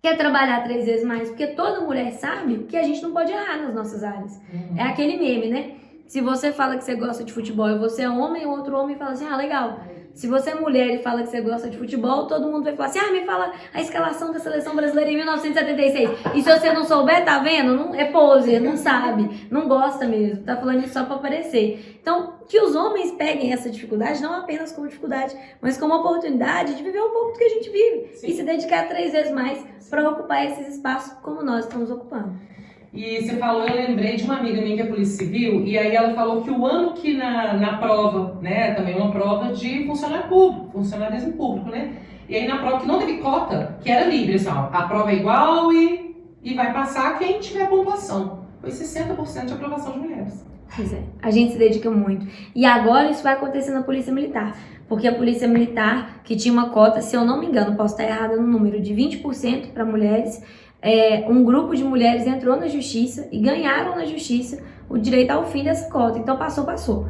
que é trabalhar 3 vezes mais, porque toda mulher sabe que a gente não pode errar nas nossas áreas. É aquele meme, né? Se você fala que você gosta de futebol e você é homem, o outro homem fala assim, ah, legal. Se você é mulher e fala que você gosta de futebol, todo mundo vai falar assim, ah, me fala a escalação da seleção brasileira em 1976. E se você não souber, tá vendo? Não, é poser, não sabe, não gosta mesmo, tá falando isso só pra aparecer. Então, que os homens peguem essa dificuldade, não apenas como dificuldade, mas como oportunidade de viver um pouco do que a gente vive. Sim. E se dedicar 3 vezes mais para ocupar esses espaços como nós estamos ocupando. E você falou, eu lembrei de uma amiga minha que é polícia civil, e aí ela falou que o ano que na prova, né, também uma prova de funcionário público, funcionarismo público, né, e aí na prova que não teve cota, que era livre, assim, ó, a prova é igual e vai passar quem tiver pontuação. Foi 60% de aprovação de mulheres. Pois é, a gente se dedica muito. E agora isso vai acontecer na Polícia Militar, porque a Polícia Militar, que tinha uma cota, se eu não me engano, posso estar errada no número, de 20% para mulheres, um grupo de mulheres entrou na justiça e ganharam na justiça o direito ao fim dessa cota. Então passou.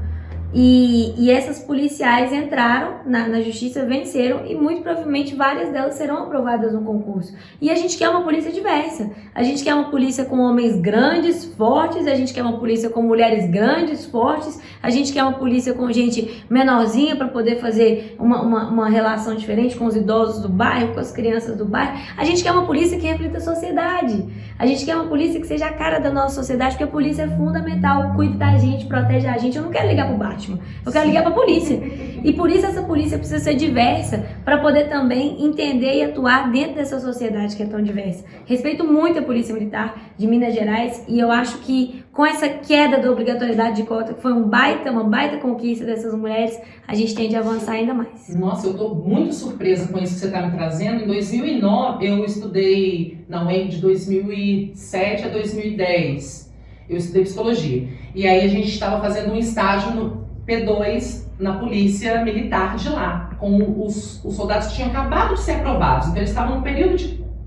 E essas policiais entraram na justiça, venceram e muito provavelmente várias delas serão aprovadas no concurso. E a gente quer uma polícia diversa. A gente quer uma polícia com homens grandes, fortes, a gente quer uma polícia com mulheres grandes, fortes, a gente quer uma polícia com gente menorzinha para poder fazer uma relação diferente com os idosos do bairro, com as crianças do bairro. A gente quer uma polícia que reflita a sociedade. A gente quer uma polícia que seja a cara da nossa sociedade, porque a polícia é fundamental, cuida da gente, protege a gente. Eu não quero ligar pro Batman, eu quero ligar pra polícia. E por isso essa polícia precisa ser diversa, para poder também entender e atuar dentro dessa sociedade que é tão diversa. Respeito muito a Polícia Militar de Minas Gerais e eu acho que com essa queda da obrigatoriedade de cota, que foi uma baita conquista dessas mulheres, a gente tende a avançar ainda mais. Nossa, eu estou muito surpresa com isso que você está me trazendo. Em 2009, eu estudei na UEM de 2007 a 2010. Eu estudei psicologia. E aí a gente estava fazendo um estágio no P2 na Polícia Militar de lá, com os soldados que tinham acabado de ser aprovados. Então eles estavam no período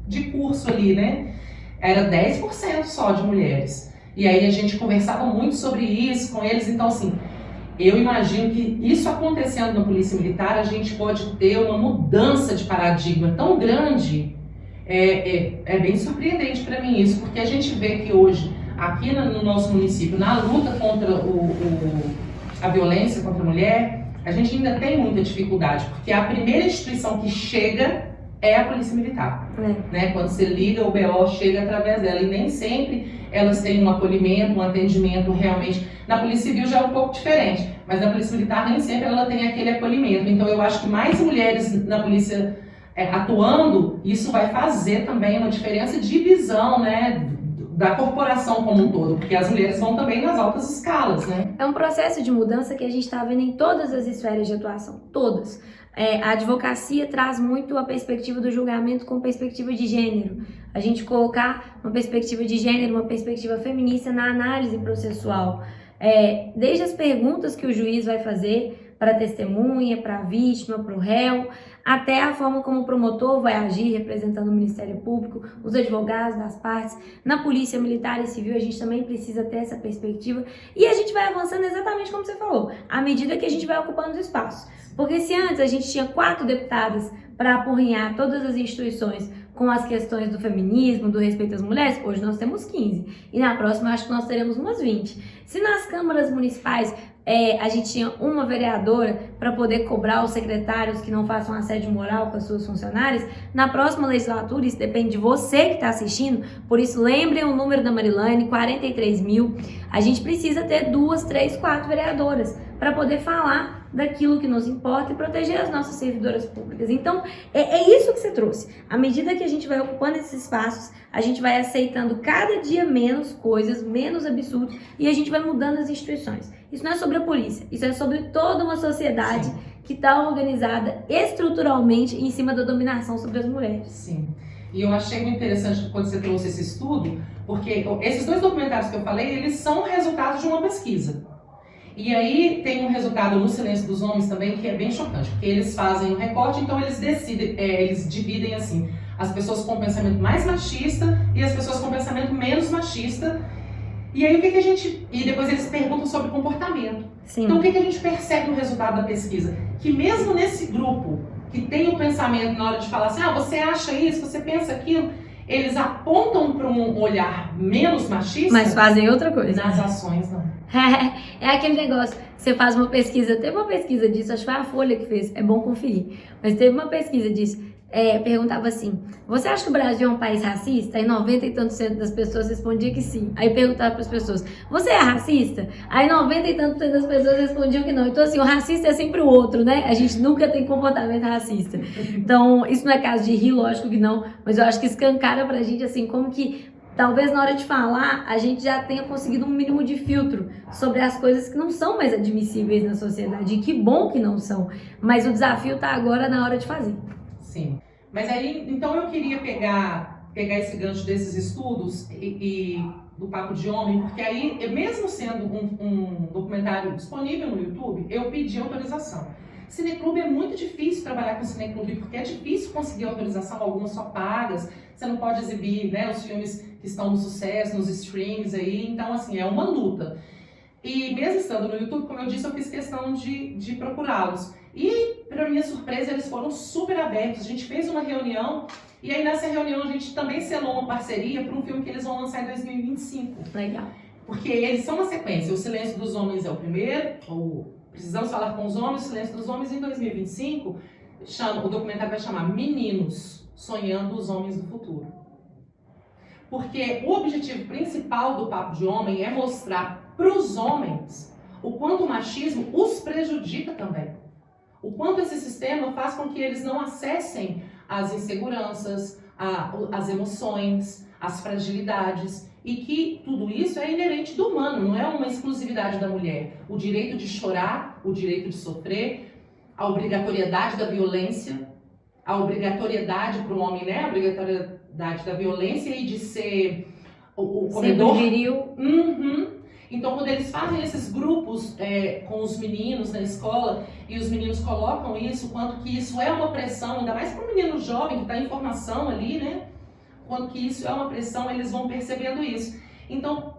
de curso ali, né? Era 10% só de mulheres. E aí a gente conversava muito sobre isso com eles. Então, assim, eu imagino que isso acontecendo na Polícia Militar, a gente pode ter uma mudança de paradigma tão grande. É bem surpreendente para mim isso, porque a gente vê que hoje, aqui no nosso município, na luta contra a violência contra a mulher, a gente ainda tem muita dificuldade, porque a primeira instituição que chega é a Polícia Militar. Né? Quando você liga, o BO chega através dela, e nem sempre elas têm um acolhimento, um atendimento realmente. Na Polícia Civil já é um pouco diferente, mas na Polícia Militar nem sempre ela tem aquele acolhimento. Então eu acho que mais mulheres na polícia atuando, isso vai fazer também uma diferença de visão, né, da corporação como um todo, porque as mulheres vão também nas altas escalas, né? É um processo de mudança que a gente está vendo em todas as esferas de atuação, todas. A advocacia traz muito a perspectiva do julgamento com perspectiva de gênero. A gente colocar uma perspectiva de gênero, uma perspectiva feminista na análise processual. Desde as perguntas que o juiz vai fazer para a testemunha, para a vítima, para o réu, até a forma como o promotor vai agir representando o Ministério Público, os advogados das partes. Na Polícia Militar e Civil a gente também precisa ter essa perspectiva e a gente vai avançando exatamente como você falou, à medida que a gente vai ocupando os espaços. Porque se antes a gente tinha 4 deputadas para apurrinhar todas as instituições com as questões do feminismo, do respeito às mulheres, hoje nós temos 15. E na próxima acho que nós teremos umas 20. Se nas câmaras municipais a gente tinha uma vereadora para poder cobrar os secretários que não façam assédio moral com as suas funcionárias, na próxima legislatura, isso depende de você que está assistindo, por isso lembrem o número da Marilane, 43 mil, a gente precisa ter 2, 3, 4 vereadoras para poder falar daquilo que nos importa e proteger as nossas servidoras públicas. Então, é isso que você trouxe. À medida que a gente vai ocupando esses espaços, a gente vai aceitando cada dia menos coisas, menos absurdos, e a gente vai mudando as instituições. Isso não é sobre a polícia, isso é sobre toda uma sociedade que está organizada estruturalmente em cima da dominação sobre as mulheres. Sim. E eu achei muito interessante quando você trouxe esse estudo, porque esses 2 documentários que eu falei, eles são resultados de uma pesquisa. E aí tem um resultado no Silêncio dos Homens também que é bem chocante, porque eles fazem um recorte, então eles decidem, eles dividem assim, as pessoas com pensamento mais machista e as pessoas com pensamento menos machista. E aí e depois eles perguntam sobre comportamento. Sim. Então o que a gente percebe no resultado da pesquisa? Que mesmo nesse grupo que tem o pensamento na hora de falar assim, você acha isso, você pensa aquilo, eles apontam para um olhar menos machista, mas fazem outra coisa. Nas ações, não. É aquele negócio, você faz uma pesquisa, teve uma pesquisa disso, acho que foi a Folha que fez, é bom conferir, mas teve uma pesquisa disso, perguntava assim, você acha que o Brasil é um país racista? Aí 90 e tantos por cento das pessoas respondiam que sim. Aí perguntava para as pessoas, você é racista? Aí 90 e tantos por cento das pessoas respondiam que não. Então assim, o racista é sempre o outro, né? A gente nunca tem comportamento racista. Então isso não é caso de rir, lógico que não, mas eu acho que escancara pra gente assim, como que talvez na hora de falar, a gente já tenha conseguido um mínimo de filtro sobre as coisas que não são mais admissíveis na sociedade. E que bom que não são. Mas o desafio está agora na hora de fazer. Sim. Mas aí, então eu queria pegar esse gancho desses estudos e do Papo de Homem, porque aí, mesmo sendo um documentário disponível no YouTube, eu pedi autorização. Cineclube é muito difícil trabalhar com cineclube, porque é difícil conseguir autorização, algumas só pagas, você não pode exibir, né, os filmes que estão no sucesso, nos streams aí, então assim, é uma luta. E mesmo estando no YouTube, como eu disse, eu fiz questão de procurá-los. E, para minha surpresa, eles foram super abertos. A gente fez uma reunião, e aí nessa reunião a gente também selou uma parceria para um filme que eles vão lançar em 2025. Legal. Porque eles são uma sequência. O Silêncio dos Homens é o primeiro, ou Precisamos Falar com os Homens, o Silêncio dos Homens, em 2025, o documentário vai chamar Meninos, Sonhando os Homens do Futuro. Porque o objetivo principal do Papo de Homem é mostrar para os homens o quanto o machismo os prejudica também. O quanto esse sistema faz com que eles não acessem as inseguranças, as emoções, as fragilidades, e que tudo isso é inerente do humano, não é uma exclusividade da mulher. O direito de chorar, o direito de sofrer, a obrigatoriedade da violência, a obrigatoriedade para o homem, né? A obrigatoriedade da violência e de ser o comedor. Viril. Uhum. Então, quando eles fazem esses grupos com os meninos na escola e os meninos colocam isso, quanto que isso é uma pressão, ainda mais para um menino jovem que está em formação ali, né? Quanto que isso é uma pressão, eles vão percebendo isso. Então,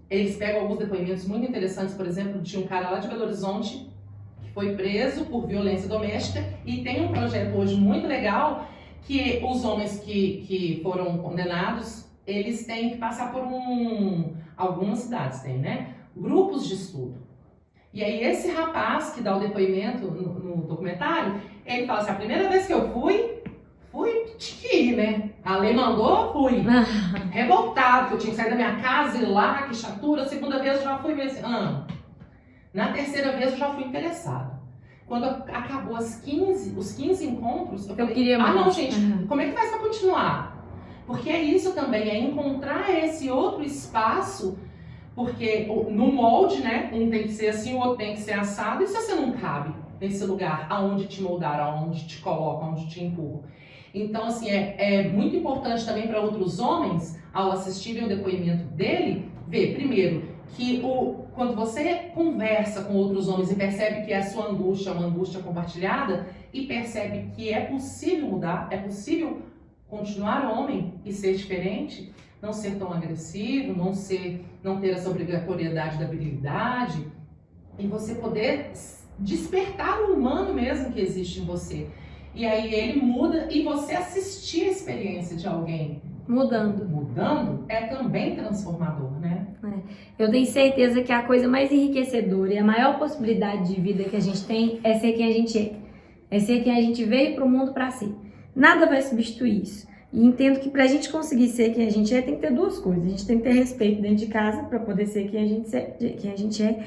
eles pegam alguns depoimentos muito interessantes, por exemplo, de um cara lá de Belo Horizonte que foi preso por violência doméstica e tem um projeto hoje muito legal que os homens que foram condenados, eles têm que passar por algumas cidades tem, né? Grupos de estudo. E aí esse rapaz que dá o depoimento no documentário, ele fala assim, a primeira vez que eu fui tiqui, né? A lei mandou, fui. Revoltado, que eu tinha que sair da minha casa e ir lá, que chatura. A segunda vez eu já fui meio assim, Na terceira vez eu já fui interessado. Quando acabou os 15 encontros, eu falei, queria mais. Não, gente, como é que faz pra continuar? Porque é isso também, é encontrar esse outro espaço, porque no molde, né, um tem que ser assim, o outro tem que ser assado, e se você não cabe nesse lugar, aonde te moldaram, aonde te colocam, aonde te empurram. Então, assim, é muito importante também para outros homens, ao assistirem o depoimento dele, ver, primeiro, que quando você conversa com outros homens e percebe que a sua angústia é uma angústia compartilhada, e percebe que é possível mudar, é possível continuar homem e ser diferente, não ser tão agressivo, não ter essa obrigatoriedade da virilidade, e você poder despertar o humano mesmo que existe em você. e aí ele muda e você assistir a experiência de alguém mudando é também transformador, né? Eu tenho certeza que a coisa mais enriquecedora e a maior possibilidade de vida que a gente tem é ser quem a gente é. É ser quem a gente veio para o mundo para ser. Nada vai substituir isso. E entendo que para a gente conseguir ser quem a gente é, tem que ter duas coisas. A gente tem que ter respeito dentro de casa para poder ser quem a gente é.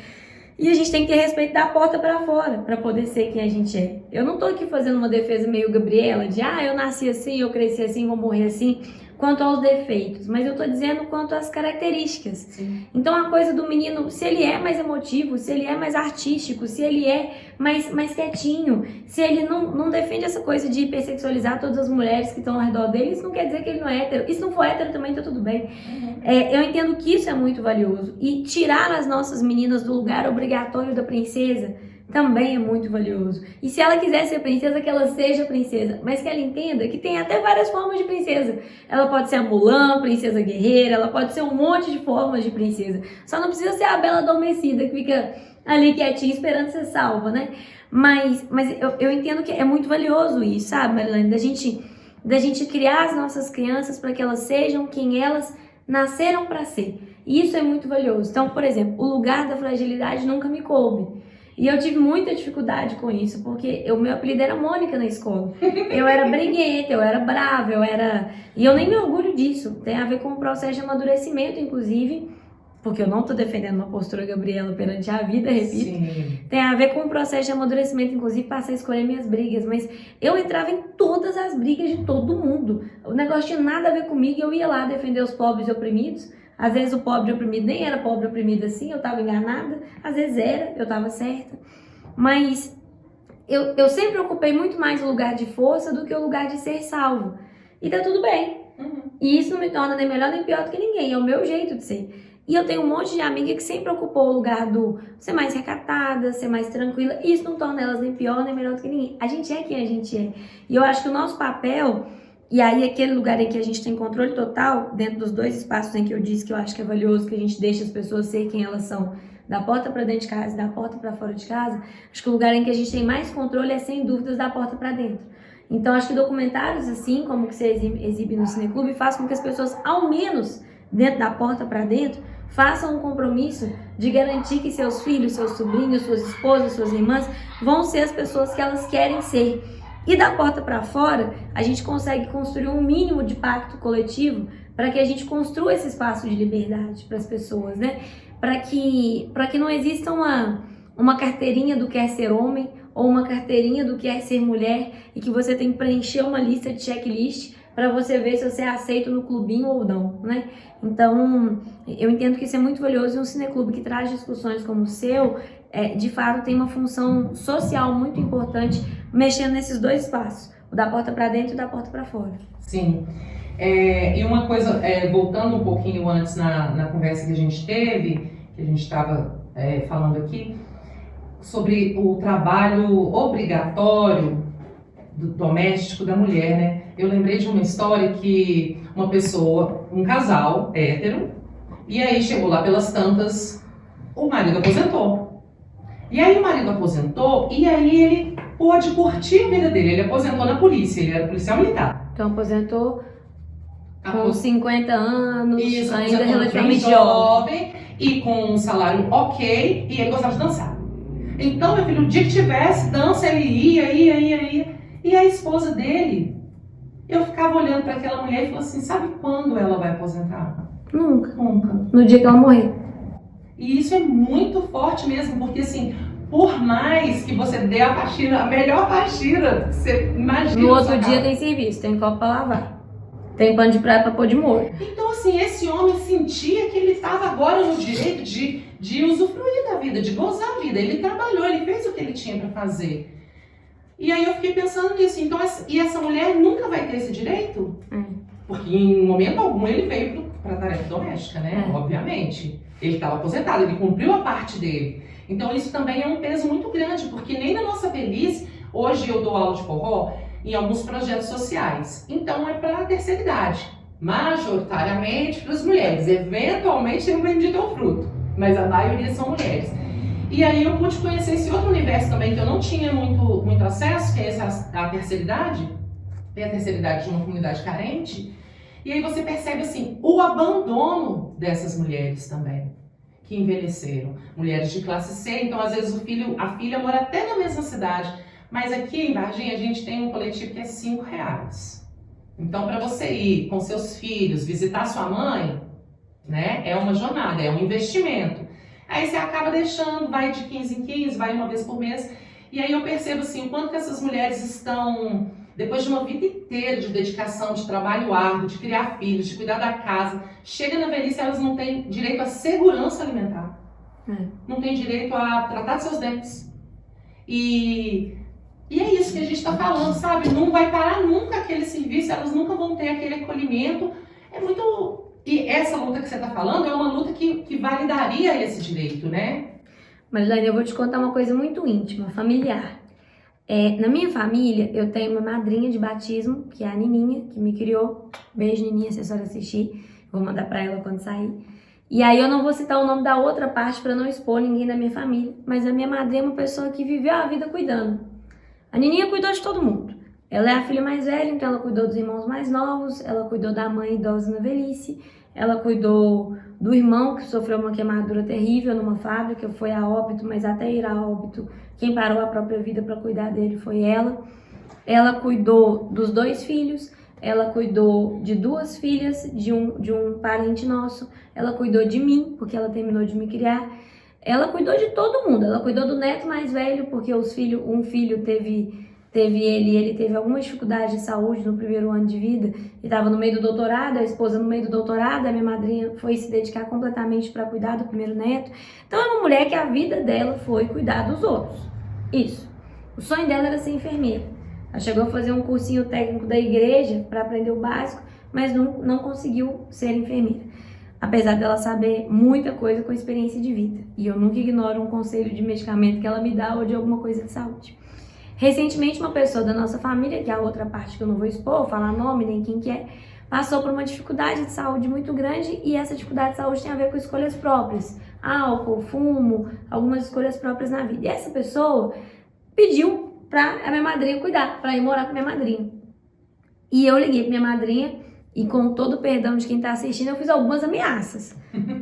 E a gente tem que ter respeito da porta para fora para poder ser quem a gente é. Eu não tô aqui fazendo uma defesa meio Gabriela de eu nasci assim, eu cresci assim, vou morrer assim, quanto aos defeitos, mas eu tô dizendo quanto às características. Sim. Então a coisa do menino, se ele é mais emotivo, se ele é mais artístico, se ele é mais quietinho, se ele não defende essa coisa de hipersexualizar todas as mulheres que estão ao redor dele, isso não quer dizer que ele não é hétero. E se não for hétero também tá tudo bem. Eu entendo que isso é muito valioso. E tirar as nossas meninas do lugar obrigatório da princesa também é muito valioso. E se ela quiser ser princesa, que ela seja princesa, mas que ela entenda que tem até várias formas de princesa. Ela pode ser a Mulan, princesa guerreira, ela pode ser um monte de formas de princesa. Só não precisa ser a bela adormecida que fica ali quietinha esperando ser salva, né? Mas eu entendo que é muito valioso isso, sabe, Marilene? Da gente criar as nossas crianças para que elas sejam quem elas nasceram para ser. E isso é muito valioso. Então, por exemplo, o lugar da fragilidade nunca me coube. E eu tive muita dificuldade com isso, porque o meu apelido era Mônica na escola. Eu era briguenta, eu era brava, E eu nem me orgulho disso. Tem a ver com o processo de amadurecimento, inclusive, porque eu não tô defendendo uma postura Gabriela perante a vida, repito. Sim. Tem a ver com o processo de amadurecimento, inclusive, passei a escolher minhas brigas. Mas eu entrava em todas as brigas de todo mundo. O negócio tinha nada a ver comigo, eu ia lá defender os pobres e oprimidos. Às vezes o pobre oprimido nem era pobre oprimido assim, eu estava enganada. Às vezes era, eu estava certa. Mas eu sempre ocupei muito mais o lugar de força do que o lugar de ser salvo. E tá tudo bem. E isso não me torna nem melhor nem pior do que ninguém. É o meu jeito de ser. E eu tenho um monte de amiga que sempre ocupou o lugar do ser mais recatada, ser mais tranquila. E isso não torna elas nem pior nem melhor do que ninguém. A gente é quem a gente é. E eu acho que o nosso papel... E aí, aquele lugar em que a gente tem controle total, dentro dos dois espaços em que eu disse que eu acho que é valioso, que a gente deixa as pessoas ser quem elas são, da porta para dentro de casa e da porta para fora de casa, acho que o lugar em que a gente tem mais controle é, sem dúvidas, da porta para dentro. Então, acho que documentários assim, como que você exibe no Cineclube, façam com que as pessoas, ao menos, dentro da porta para dentro, façam um compromisso de garantir que seus filhos, seus sobrinhos, suas esposas, suas irmãs, vão ser as pessoas que elas querem ser. E da porta para fora, a gente consegue construir um mínimo de pacto coletivo para que a gente construa esse espaço de liberdade para as pessoas, né? Para que não exista uma carteirinha do que é ser homem ou uma carteirinha do que é ser mulher e que você tem que preencher uma lista de checklist para você ver se você é aceito no clubinho ou não, né? Então, eu entendo que isso é muito valioso e um cineclube que traz discussões como o seu, de fato tem uma função social muito importante mexendo nesses dois espaços, o da porta para dentro e o da porta para fora. Sim. E uma coisa, voltando um pouquinho antes na conversa que a gente teve, que a gente estava falando aqui, sobre o trabalho obrigatório doméstico da mulher, né? Eu lembrei de uma história que uma pessoa, um casal hétero, e aí chegou lá pelas tantas, o marido aposentou. E aí o marido aposentou, e aí ele pôde curtir a vida dele. Ele aposentou na polícia, ele era policial militar. Então aposentou com 50 anos, isso, ainda relativamente jovem. E com um salário ok, e ele gostava de dançar. Então, meu filho, o dia que tivesse dança, ele ia. E a esposa dele, eu ficava olhando para aquela mulher e falava assim, sabe quando ela vai aposentar? Nunca. Nunca. No dia que ela morrer. E isso é muito forte mesmo, porque assim, por mais que você dê a faxina, a melhor faxina, você imagina. No outro dia tem serviço, tem copo para lavar. Tem pano de praia para pôr de molho. Então assim, esse homem sentia que ele estava agora no direito de usufruir da vida, de gozar a vida. Ele trabalhou, ele fez o que ele tinha para fazer. E aí eu fiquei pensando nisso. Então, e essa mulher nunca vai ter esse direito? Porque em momento algum ele veio para a tarefa doméstica, né? Obviamente. Ele estava aposentado, ele cumpriu a parte dele. Então isso também é um peso muito grande, porque nem na nossa velhice, hoje eu dou aula de forró em alguns projetos sociais. Então é para a terceira idade, majoritariamente para as mulheres. Eventualmente tem um bendito ao fruto, mas a maioria são mulheres. E aí eu pude conhecer esse outro universo também, que eu não tinha muito acesso, que é a terceira idade. Tem a terceira idade de uma comunidade carente. E aí você percebe, assim, o abandono dessas mulheres também, que envelheceram. Mulheres de classe C, então às vezes a filha mora até na mesma cidade. Mas aqui em Varginha a gente tem um coletivo que é R$5. Então para você ir com seus filhos, visitar sua mãe, né, é uma jornada, é um investimento. Aí você acaba deixando, vai de 15 em 15, vai uma vez por mês. E aí eu percebo assim, o quanto que essas mulheres estão, depois de uma vida inteira de dedicação, de trabalho árduo, de criar filhos, de cuidar da casa, chega na velhice, elas não têm direito à segurança alimentar. Não têm direito a tratar seus dentes. E é isso que a gente está falando, sabe? Não vai parar nunca aquele serviço, elas nunca vão ter aquele acolhimento. É muito... E essa luta que você está falando é uma luta que validaria esse direito, né? Marilene, eu vou te contar uma coisa muito íntima, familiar. Na minha família, eu tenho uma madrinha de batismo, que é a Nininha, que me criou. Beijo, Nininha, se a senhora assistir. Vou mandar para ela quando sair. E aí eu não vou citar o nome da outra parte para não expor ninguém da minha família. Mas a minha madrinha é uma pessoa que viveu a vida cuidando. A Nininha cuidou de todo mundo. Ela é a filha mais velha, então ela cuidou dos irmãos mais novos, ela cuidou da mãe idosa na velhice, ela cuidou do irmão que sofreu uma queimadura terrível numa fábrica, foi a óbito, mas até ir a óbito, quem parou a própria vida para cuidar dele foi ela. Ela cuidou dos 2 filhos, ela cuidou de 2 filhas de um parente nosso, ela cuidou de mim, porque ela terminou de me criar. Ela cuidou de todo mundo, ela cuidou do neto mais velho, porque um filho ele teve alguma dificuldade de saúde no primeiro ano de vida e estava no meio do doutorado, a esposa no meio do doutorado, a minha madrinha foi se dedicar completamente para cuidar do primeiro neto. Então é uma mulher que a vida dela foi cuidar dos outros. Isso. O sonho dela era ser enfermeira. Ela chegou a fazer um cursinho técnico da igreja para aprender o básico, mas não conseguiu ser enfermeira. Apesar dela saber muita coisa com experiência de vida. E eu nunca ignoro um conselho de medicamento que ela me dá ou de alguma coisa de saúde. Recentemente, uma pessoa da nossa família, que é a outra parte que eu não vou expor, falar nome nem quem que é, passou por uma dificuldade de saúde muito grande e essa dificuldade de saúde tem a ver com escolhas próprias. Álcool, fumo, algumas escolhas próprias na vida. E essa pessoa pediu para a minha madrinha cuidar, para ir morar com a minha madrinha. E eu liguei para minha madrinha e, com todo o perdão de quem está assistindo, eu fiz algumas ameaças.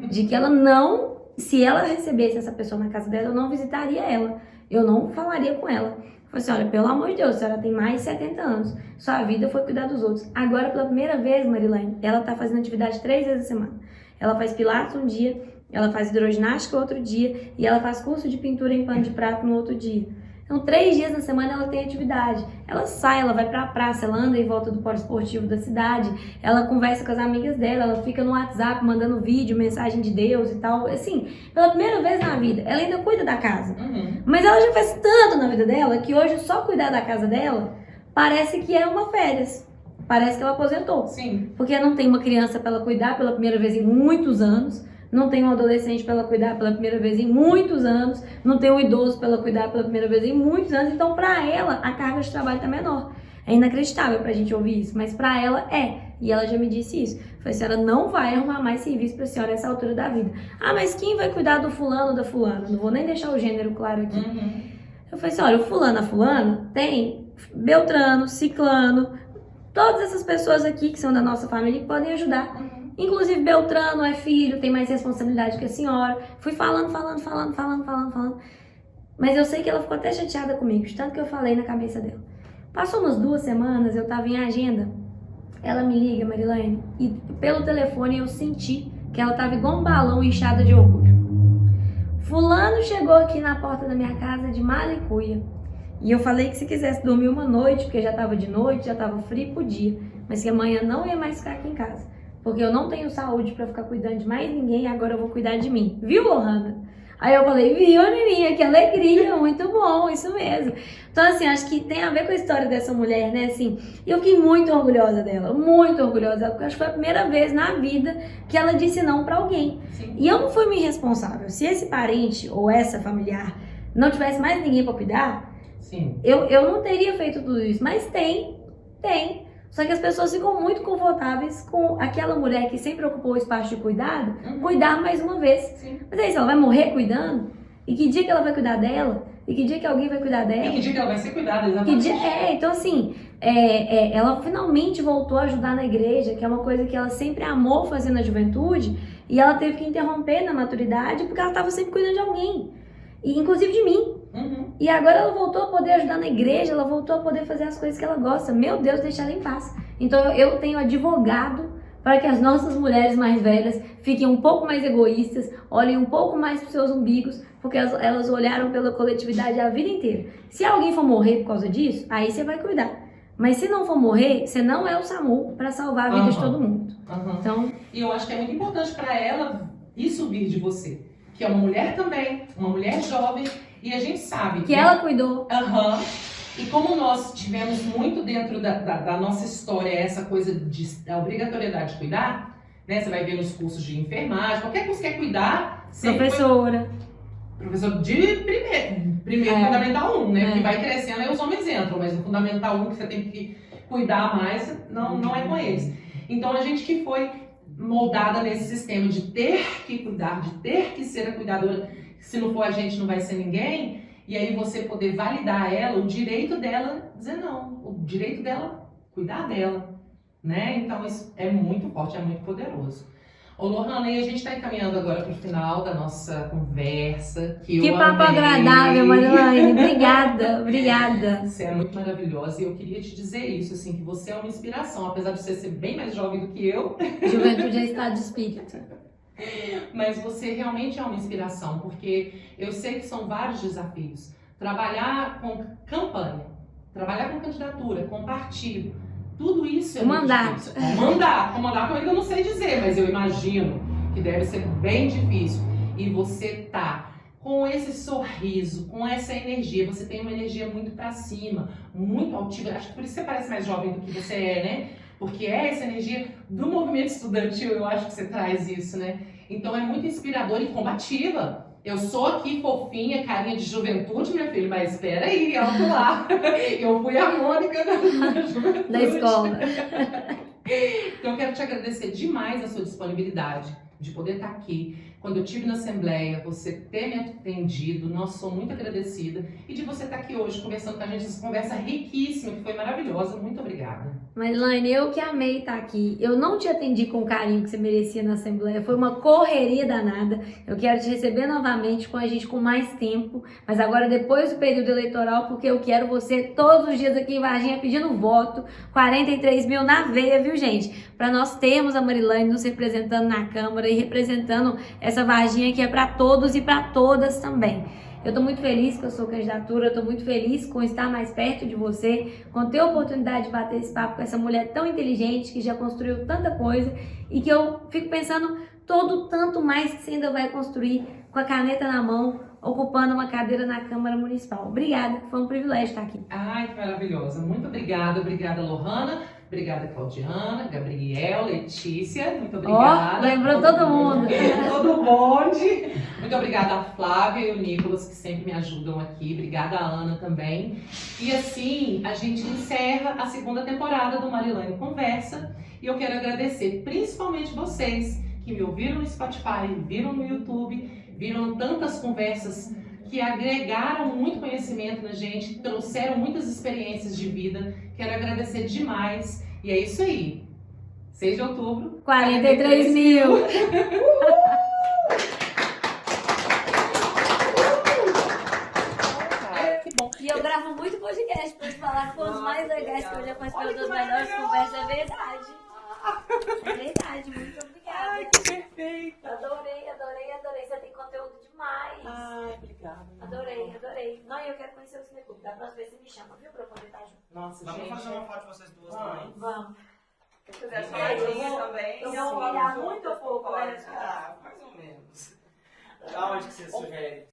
De que ela não, se ela recebesse essa pessoa na casa dela, eu não visitaria ela. Eu não falaria com ela. Eu falei assim, olha, pelo amor de Deus, a senhora tem mais de 70 anos. Sua vida foi cuidar dos outros. Agora, pela primeira vez, Marilene, ela está fazendo atividade 3 vezes a semana. Ela faz pilates um dia, ela faz hidroginástica outro dia e ela faz curso de pintura em pano de prato no outro dia. Então, 3 dias na semana ela tem atividade. Ela sai, ela vai pra praça, ela anda em volta do polo esportivo da cidade, ela conversa com as amigas dela, ela fica no WhatsApp mandando vídeo, mensagem de Deus e tal. Assim, pela primeira vez na vida, ela ainda cuida da casa. Mas ela já faz tanto na vida dela que hoje só cuidar da casa dela parece que é uma férias. Parece que ela aposentou. Sim. Porque não tem uma criança para ela cuidar pela primeira vez em muitos anos. Não tem um adolescente para ela cuidar pela primeira vez em muitos anos, não tem um idoso para ela cuidar pela primeira vez em muitos anos, então para ela a carga de trabalho está menor. É inacreditável pra gente ouvir isso, mas pra ela é. E ela já me disse isso. Falei, a senhora não vai arrumar mais serviço pra senhora nessa altura da vida. Ah, mas quem vai cuidar do fulano ou da fulana? Não vou nem deixar o gênero claro aqui. Eu falei assim, olha, o fulano, a fulana tem Beltrano, Ciclano, todas essas pessoas aqui que são da nossa família que podem ajudar. Inclusive Beltrano é filho, tem mais responsabilidade que a senhora. Fui falando. Mas eu sei que ela ficou até chateada comigo, de tanto que eu falei na cabeça dela. Passou umas 2 semanas, eu tava em agenda. Ela me liga, Marilene, e pelo telefone eu senti que ela tava igual um balão inchada de orgulho. Fulano chegou aqui na porta da minha casa de mala e cuia. E eu falei que se quisesse dormir uma noite, porque já tava de noite, já tava frio, podia. Mas que amanhã não ia mais ficar aqui em casa. Porque eu não tenho saúde pra ficar cuidando de mais ninguém, agora eu vou cuidar de mim. Viu, Lohana? Aí eu falei, viu, Nininha, que alegria, muito bom, isso mesmo. Então, assim, acho que tem a ver com a história dessa mulher, né, assim. E eu fiquei muito orgulhosa dela, porque acho que foi a primeira vez na vida que ela disse não pra alguém. Sim. E eu não fui minha responsável. Se esse parente ou essa familiar não tivesse mais ninguém pra cuidar, sim, eu não teria feito tudo isso. Mas tem. Só que as pessoas ficam muito confortáveis com aquela mulher que sempre ocupou o espaço de cuidado, cuidar mais uma vez. Sim. Mas é isso, ela vai morrer cuidando? E que dia que ela vai cuidar dela? E que dia que alguém vai cuidar dela? E que dia que ela vai ser cuidada, exatamente. Então assim, ela finalmente voltou a ajudar na igreja, que é uma coisa que ela sempre amou fazer na juventude, e ela teve que interromper na maturidade porque ela estava sempre cuidando de alguém, e inclusive de mim. E agora ela voltou a poder ajudar na igreja, ela voltou a poder fazer as coisas que ela gosta. Meu Deus, deixa ela em paz. Então eu tenho advogado para que as nossas mulheres mais velhas fiquem um pouco mais egoístas, olhem um pouco mais para os seus umbigos, porque elas olharam pela coletividade a vida inteira. Se alguém for morrer por causa disso, aí você vai cuidar. Mas se não for morrer, você não é o SAMU para salvar a vida de todo mundo. Então, e eu acho que é muito importante para ela isso vir de você, que é uma mulher também, uma mulher jovem, e a gente sabe que ela cuidou. E como nós tivemos muito dentro da nossa história essa coisa da obrigatoriedade de cuidar, né? Você vai ver nos cursos de enfermagem, qualquer curso que quer cuidar, professora de primeiro Fundamental 1, né? Que vai crescendo, aí os homens entram, mas no Fundamental 1 que você tem que cuidar mais, não é com eles. Então a gente que foi moldada nesse sistema de ter que cuidar, de ter que ser a cuidadora, se não for a gente não vai ser ninguém. E aí você poder validar ela, o direito dela dizer não, o direito dela cuidar dela, né? Então isso é muito forte, é muito poderoso. Ô Lohana, e a gente está encaminhando agora para o final da nossa conversa. Que papo agradável, Marilaine. Obrigada. Você é muito maravilhosa e eu queria te dizer isso, assim, que você é uma inspiração, apesar de você ser bem mais jovem do que eu. Juventude é estado de espírito. Mas você realmente é uma inspiração, porque eu sei que são vários desafios. Trabalhar com campanha, trabalhar com candidatura, com partido, tudo isso é muito difícil. O mandato eu ainda não sei dizer, mas eu imagino que deve ser bem difícil. E você tá com esse sorriso, com essa energia, você tem uma energia muito pra cima, muito altiva. Acho que por isso você parece mais jovem do que você é, né? Porque é essa energia do movimento estudantil, eu acho que você traz isso, né? Então é muito inspiradora e combativa. Eu sou aqui fofinha, carinha de juventude, minha filha, mas espera aí, alto lá. Eu fui a Mônica da juventude. Da escola. Então eu quero te agradecer demais a sua disponibilidade de poder estar aqui. Quando eu estive na Assembleia, você ter me atendido, nossa, sou muito agradecida. E de você estar aqui hoje conversando com a gente, essa conversa riquíssima, que foi maravilhosa. Muito obrigada. Marilaine, eu que amei estar aqui. Eu não te atendi com o carinho que você merecia na Assembleia. Foi uma correria danada. Eu quero te receber novamente com a gente com mais tempo. Mas agora depois do período eleitoral, porque eu quero você todos os dias aqui em Varginha pedindo voto. 43 mil na veia, viu, gente? Para nós termos a Marilaine nos representando na Câmara e representando essa Varginha que é para todos e para todas também. Eu estou muito feliz com a sua candidatura, eu estou muito feliz com estar mais perto de você, com ter a oportunidade de bater esse papo com essa mulher tão inteligente que já construiu tanta coisa e que eu fico pensando tanto mais que você ainda vai construir com a caneta na mão, ocupando uma cadeira na Câmara Municipal. Obrigada, foi um privilégio estar aqui. Ai, que maravilhosa. Muito obrigada. Obrigada, Lohana. Obrigada, Claudiana, Gabriel, Letícia. Muito obrigada. Lembrou todo mundo. Todo o bonde. Muito obrigada a Flávia e o Nicolas, que sempre me ajudam aqui. Obrigada a Ana também. E assim, a gente encerra a segunda temporada do Marilaine Conversa. E eu quero agradecer principalmente vocês que me ouviram no Spotify, viram no YouTube, viram tantas conversas que agregaram muito conhecimento na gente, trouxeram muitas experiências de vida. Quero agradecer demais. E é isso aí. 6 de outubro. 43 mil. Que bom. E eu gravo muito podcast pra te falar que foi os mais legais que eu já participei das melhores conversas. É verdade. É verdade. Muito obrigada. Ai, que perfeita. Adorei. Você tem conteúdo demais. Ai, obrigada. Adorei. Não, eu quero conhecer o Cineclube. Da próxima vez você me chama, viu? Pra eu poder estar junto. Nossa, Vamos gente. fazer uma foto de vocês duas também. Vamos. Se quiser Eu salgadinho vou- também. eu vou olhar muito pouco, né? Ah, mais ou menos. Aonde que você sugere?